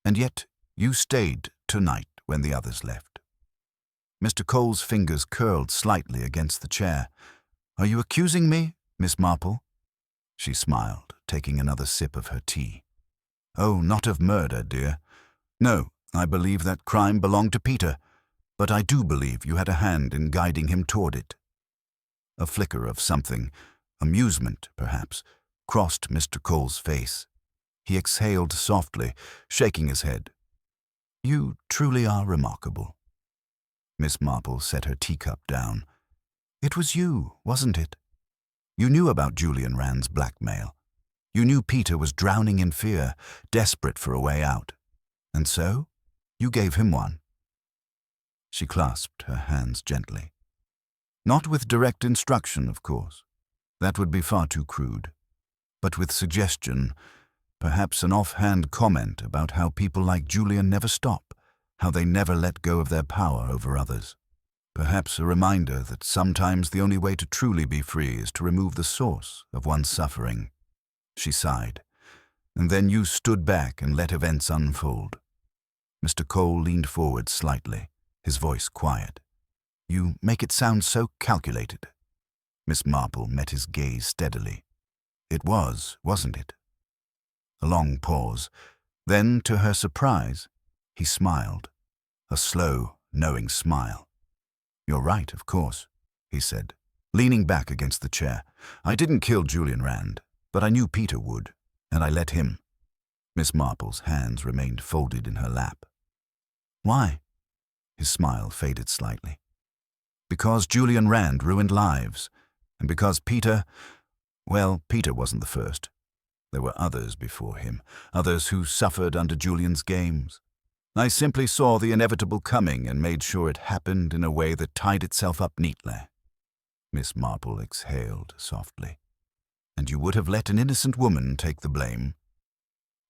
Speaker 1: And yet, you stayed tonight when the others left. Mr. Cole's fingers curled slightly against the chair. Are you accusing me, Miss Marple? She smiled, taking another sip of her tea. Oh, not of murder, dear. No, I believe that crime belonged to Peter, but I do believe you had a hand in guiding him toward it. A flicker of something, amusement perhaps, crossed Mr. Cole's face. He exhaled softly, shaking his head. You truly are remarkable. Miss Marple set her teacup down. It was you, wasn't it? You knew about Julian Rand's blackmail. You knew Peter was drowning in fear, desperate for a way out. And so, you gave him one. She clasped her hands gently. Not with direct instruction, of course. That would be far too crude. But with suggestion, perhaps an offhand comment about how people like Julian never stop, how they never let go of their power over others. Perhaps a reminder that sometimes the only way to truly be free is to remove the source of one's suffering. She sighed. And then you stood back and let events unfold. Mr. Cole leaned forward slightly, his voice quiet. You make it sound so calculated. Miss Marple met his gaze steadily. It was, wasn't it? A long pause. Then, to her surprise, he smiled. A slow, knowing smile. You're right, of course, he said, leaning back against the chair. I didn't kill Julian Rand, but I knew Peter would, and I let him. Miss Marple's hands remained folded in her lap. Why? His smile faded slightly. Because Julian Rand ruined lives, and because Peter, well, Peter wasn't the first. There were others before him, others who suffered under Julian's games. I simply saw the inevitable coming and made sure it happened in a way that tied itself up neatly. Miss Marple exhaled softly. And you would have let an innocent woman take the blame?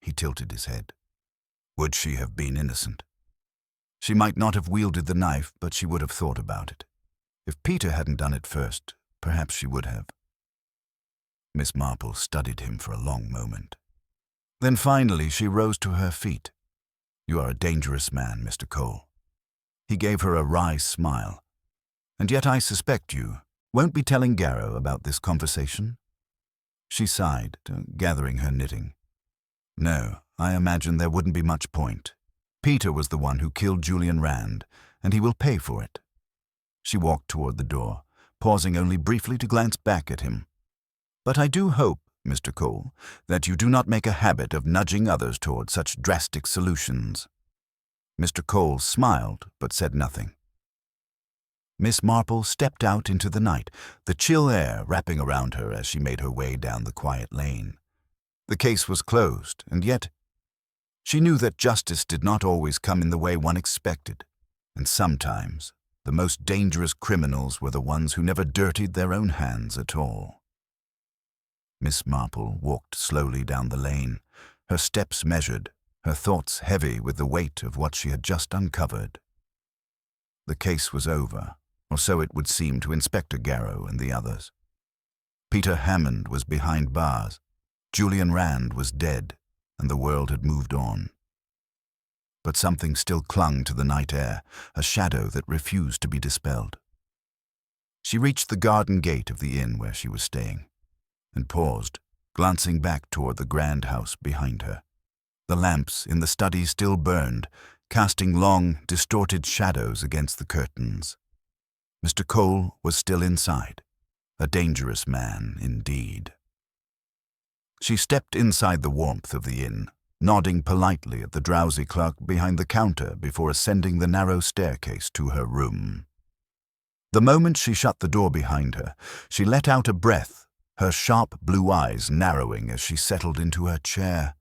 Speaker 1: He tilted his head. Would she have been innocent? She might not have wielded the knife, but she would have thought about it. If Peter hadn't done it first, perhaps she would have. Miss Marple studied him for a long moment. Then finally she rose to her feet. You are a dangerous man, Mr. Cole. He gave her a wry smile. And yet I suspect you won't be telling Garrow about this conversation? She sighed, gathering her knitting. No, I imagine there wouldn't be much point. Peter was the one who killed Julian Rand, and he will pay for it. She walked toward the door, pausing only briefly to glance back at him. But I do hope, Mr. Cole, that you do not make a habit of nudging others toward such drastic solutions. Mr. Cole smiled, but said nothing. Miss Marple stepped out into the night, the chill air wrapping around her as she made her way down the quiet lane. The case was closed, and yet she knew that justice did not always come in the way one expected. And sometimes, the most dangerous criminals were the ones who never dirtied their own hands at all. Miss Marple walked slowly down the lane, her steps measured, her thoughts heavy with the weight of what she had just uncovered. The case was over, or so it would seem to Inspector Garrow and the others. Peter Hammond was behind bars, Julian Rand was dead, and the world had moved on. But something still clung to the night air, a shadow that refused to be dispelled. She reached the garden gate of the inn where she was staying, and paused, glancing back toward the grand house behind her. The lamps in the study still burned, casting long, distorted shadows against the curtains. Mr. Cole was still inside, a dangerous man indeed. She stepped inside the warmth of the inn, nodding politely at the drowsy clerk behind the counter before ascending the narrow staircase to her room. The moment she shut the door behind her, she let out a breath, her sharp blue eyes narrowing as she settled into her chair.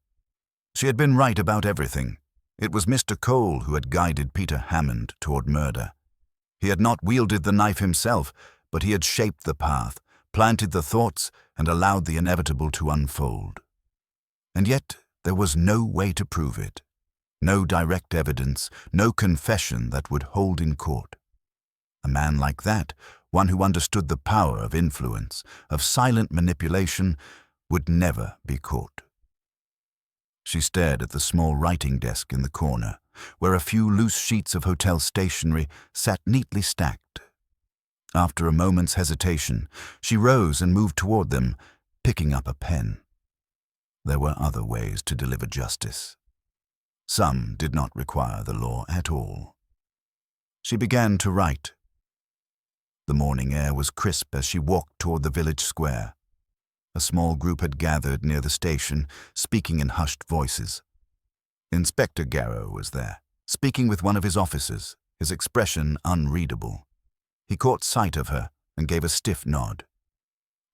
Speaker 1: She had been right about everything. It was Mr. Cole who had guided Peter Hammond toward murder. He had not wielded the knife himself, but he had shaped the path, planted the thoughts, and allowed the inevitable to unfold. And yet there was no way to prove it. No direct evidence, no confession that would hold in court. A man like that, one who understood the power of influence, of silent manipulation, would never be caught. She stared at the small writing desk in the corner, where a few loose sheets of hotel stationery sat neatly stacked. After a moment's hesitation, she rose and moved toward them, picking up a pen. There were other ways to deliver justice. Some did not require the law at all. She began to write. The morning air was crisp as she walked toward the village square. A small group had gathered near the station, speaking in hushed voices. Inspector Garrow was there, speaking with one of his officers, his expression unreadable. He caught sight of her and gave a stiff nod.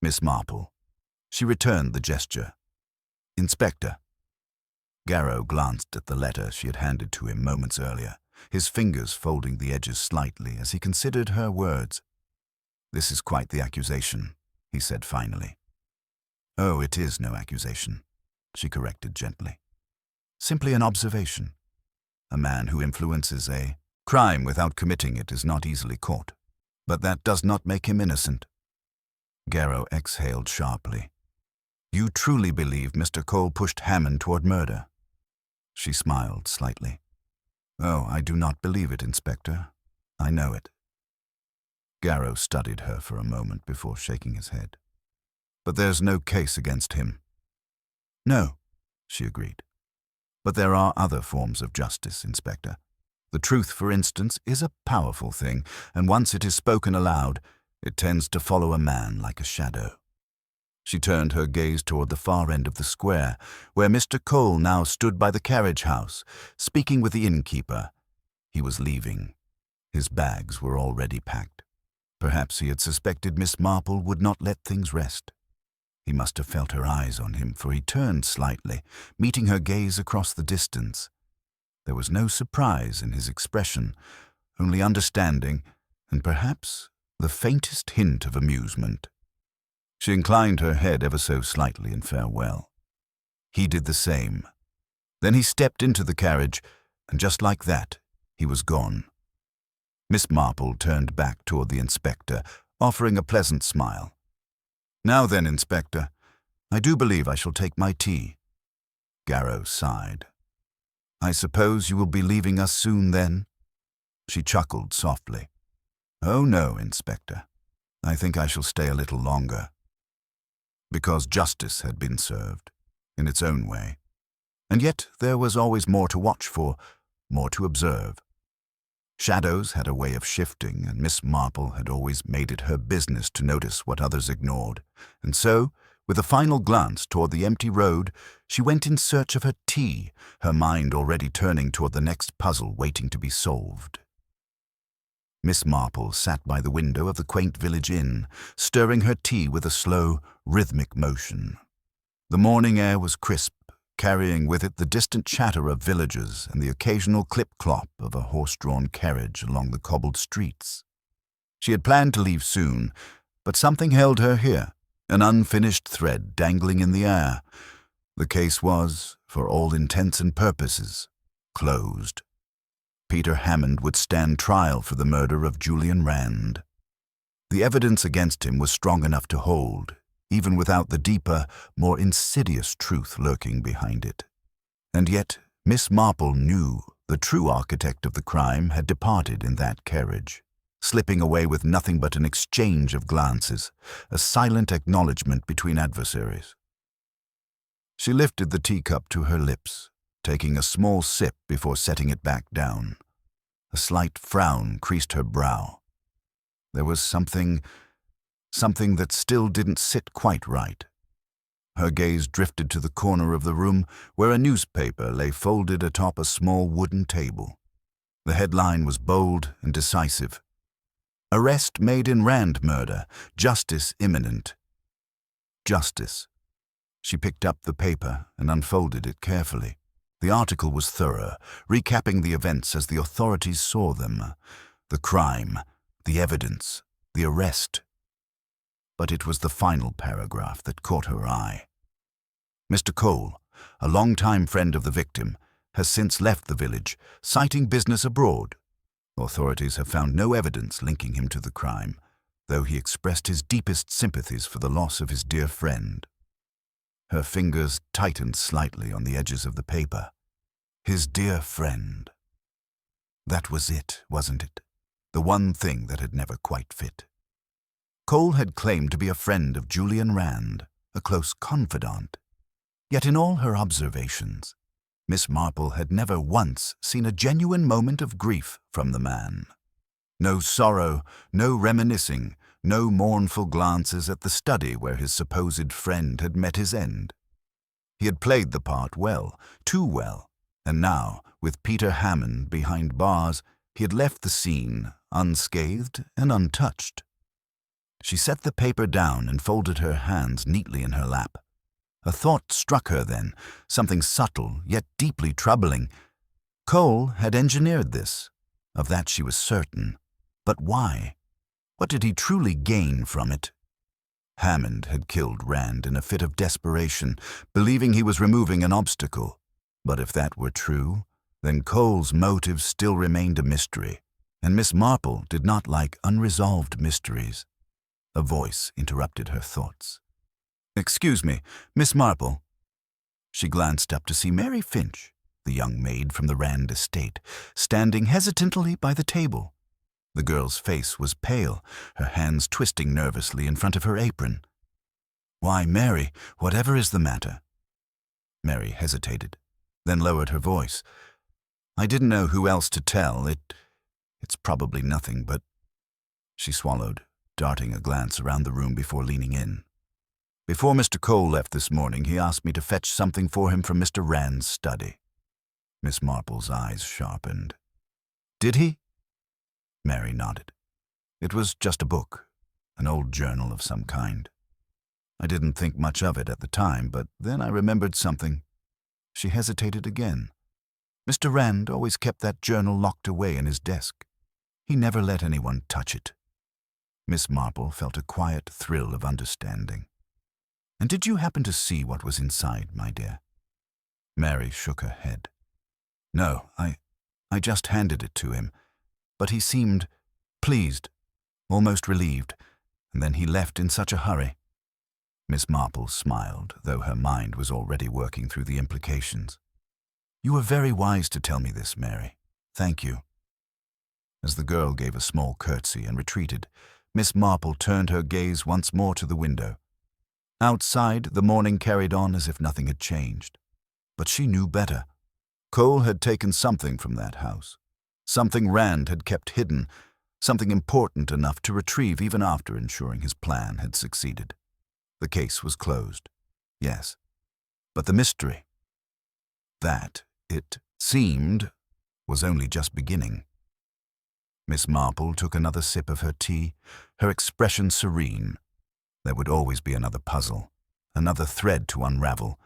Speaker 1: Miss Marple. She returned the gesture. Inspector. Garrow glanced at the letter she had handed to him moments earlier, his fingers folding the edges slightly as he considered her words. This is quite the accusation, he said finally. Oh, it is no accusation, she corrected gently. Simply an observation. A man who influences a crime without committing it is not easily caught, but that does not make him innocent. Garrow exhaled sharply. You truly believe Mr. Cole pushed Hammond toward murder? She smiled slightly. Oh, I do not believe it, Inspector. I know it. Garrow studied her for a moment before shaking his head. But there's no case against him. No, she agreed. But there are other forms of justice, Inspector. The truth, for instance, is a powerful thing, and once it is spoken aloud, it tends to follow a man like a shadow. She turned her gaze toward the far end of the square, where Mr. Cole now stood by the carriage house, speaking with the innkeeper. He was leaving. His bags were already packed. Perhaps he had suspected Miss Marple would not let things rest. He must have felt her eyes on him, for he turned slightly, meeting her gaze across the distance. There was no surprise in his expression, only understanding, and perhaps the faintest hint of amusement. She inclined her head ever so slightly in farewell. He did the same. Then he stepped into the carriage, and just like that, he was gone. Miss Marple turned back toward the inspector, offering a pleasant smile. Now then, Inspector, I do believe I shall take my tea. Garrow sighed. I suppose you will be leaving us soon then? She chuckled softly. Oh no, Inspector. I think I shall stay a little longer. Because justice had been served, in its own way. And yet there was always more to watch for, more to observe. Shadows had a way of shifting, and Miss Marple had always made it her business to notice what others ignored. And so, with a final glance toward the empty road, she went in search of her tea, her mind already turning toward the next puzzle waiting to be solved. Miss Marple sat by the window of the quaint village inn, stirring her tea with a slow, rhythmic motion. The morning air was crisp, carrying with it the distant chatter of villagers and the occasional clip-clop of a horse-drawn carriage along the cobbled streets. She had planned to leave soon, but something held her here, an unfinished thread dangling in the air. The case was, for all intents and purposes, closed. Peter Hammond would stand trial for the murder of Julian Rand. The evidence against him was strong enough to hold, even without the deeper, more insidious truth lurking behind it. And yet, Miss Marple knew the true architect of the crime had departed in that carriage, slipping away with nothing but an exchange of glances, a silent acknowledgement between adversaries. She lifted the teacup to her lips, taking a small sip before setting it back down. A slight frown creased her brow. There was something that still didn't sit quite right. Her gaze drifted to the corner of the room where a newspaper lay folded atop a small wooden table. The headline was bold and decisive. "Arrest made in Rand murder. Justice imminent." Justice. She picked up the paper and unfolded it carefully. The article was thorough, recapping the events as the authorities saw them. The crime, the evidence, the arrest. But it was the final paragraph that caught her eye. Mr. Cole, a longtime friend of the victim, has since left the village, citing business abroad. Authorities have found no evidence linking him to the crime, though he expressed his deepest sympathies for the loss of his dear friend. Her fingers tightened slightly on the edges of the paper. His dear friend. That was it, wasn't it? The one thing that had never quite fit. Cole had claimed to be a friend of Julian Rand, a close confidant. Yet in all her observations, Miss Marple had never once seen a genuine moment of grief from the man. No sorrow, no reminiscing, no mournful glances at the study where his supposed friend had met his end. He had played the part well, too well, and now, with Peter Hammond behind bars, he had left the scene unscathed and untouched. She set the paper down and folded her hands neatly in her lap. A thought struck her then, something subtle yet deeply troubling. Cole had engineered this. Of that she was certain. But why? What did he truly gain from it? Hammond had killed Rand in a fit of desperation, believing he was removing an obstacle. But if that were true, then Cole's motive still remained a mystery, and Miss Marple did not like unresolved mysteries. A voice interrupted her thoughts. "Excuse me, Miss Marple." She glanced up to see Mary Finch, the young maid from the Rand estate, standing hesitantly by the table. The girl's face was pale, her hands twisting nervously in front of her apron. "Why, Mary, whatever is the matter?" Mary hesitated, then lowered her voice. "I didn't know who else to tell. It's probably nothing, but—" She swallowed, darting a glance around the room before leaning in. "Before Mr. Cole left this morning, he asked me to fetch something for him from Mr. Rand's study." Miss Marple's eyes sharpened. "Did he?" Mary nodded. "It was just a book, an old journal of some kind. I didn't think much of it at the time, but then I remembered something." She hesitated again. "Mr. Rand always kept that journal locked away in his desk. He never let anyone touch it." Miss Marple felt a quiet thrill of understanding. "And did you happen to see what was inside, my dear?" Mary shook her head. "No, I just handed it to him. But he seemed pleased, almost relieved, and then he left in such a hurry." Miss Marple smiled, though her mind was already working through the implications. "You were very wise to tell me this, Mary. Thank you." As the girl gave a small curtsy and retreated, Miss Marple turned her gaze once more to the window. Outside, the morning carried on as if nothing had changed. But she knew better. Cole had taken something from that house. Something Rand had kept hidden, something important enough to retrieve even after ensuring his plan had succeeded. The case was closed, yes. But the mystery, that, it seemed, was only just beginning. Miss Marple took another sip of her tea, her expression serene. There would always be another puzzle, another thread to unravel,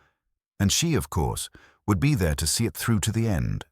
Speaker 1: And she, of course, would be there to see it through to the end.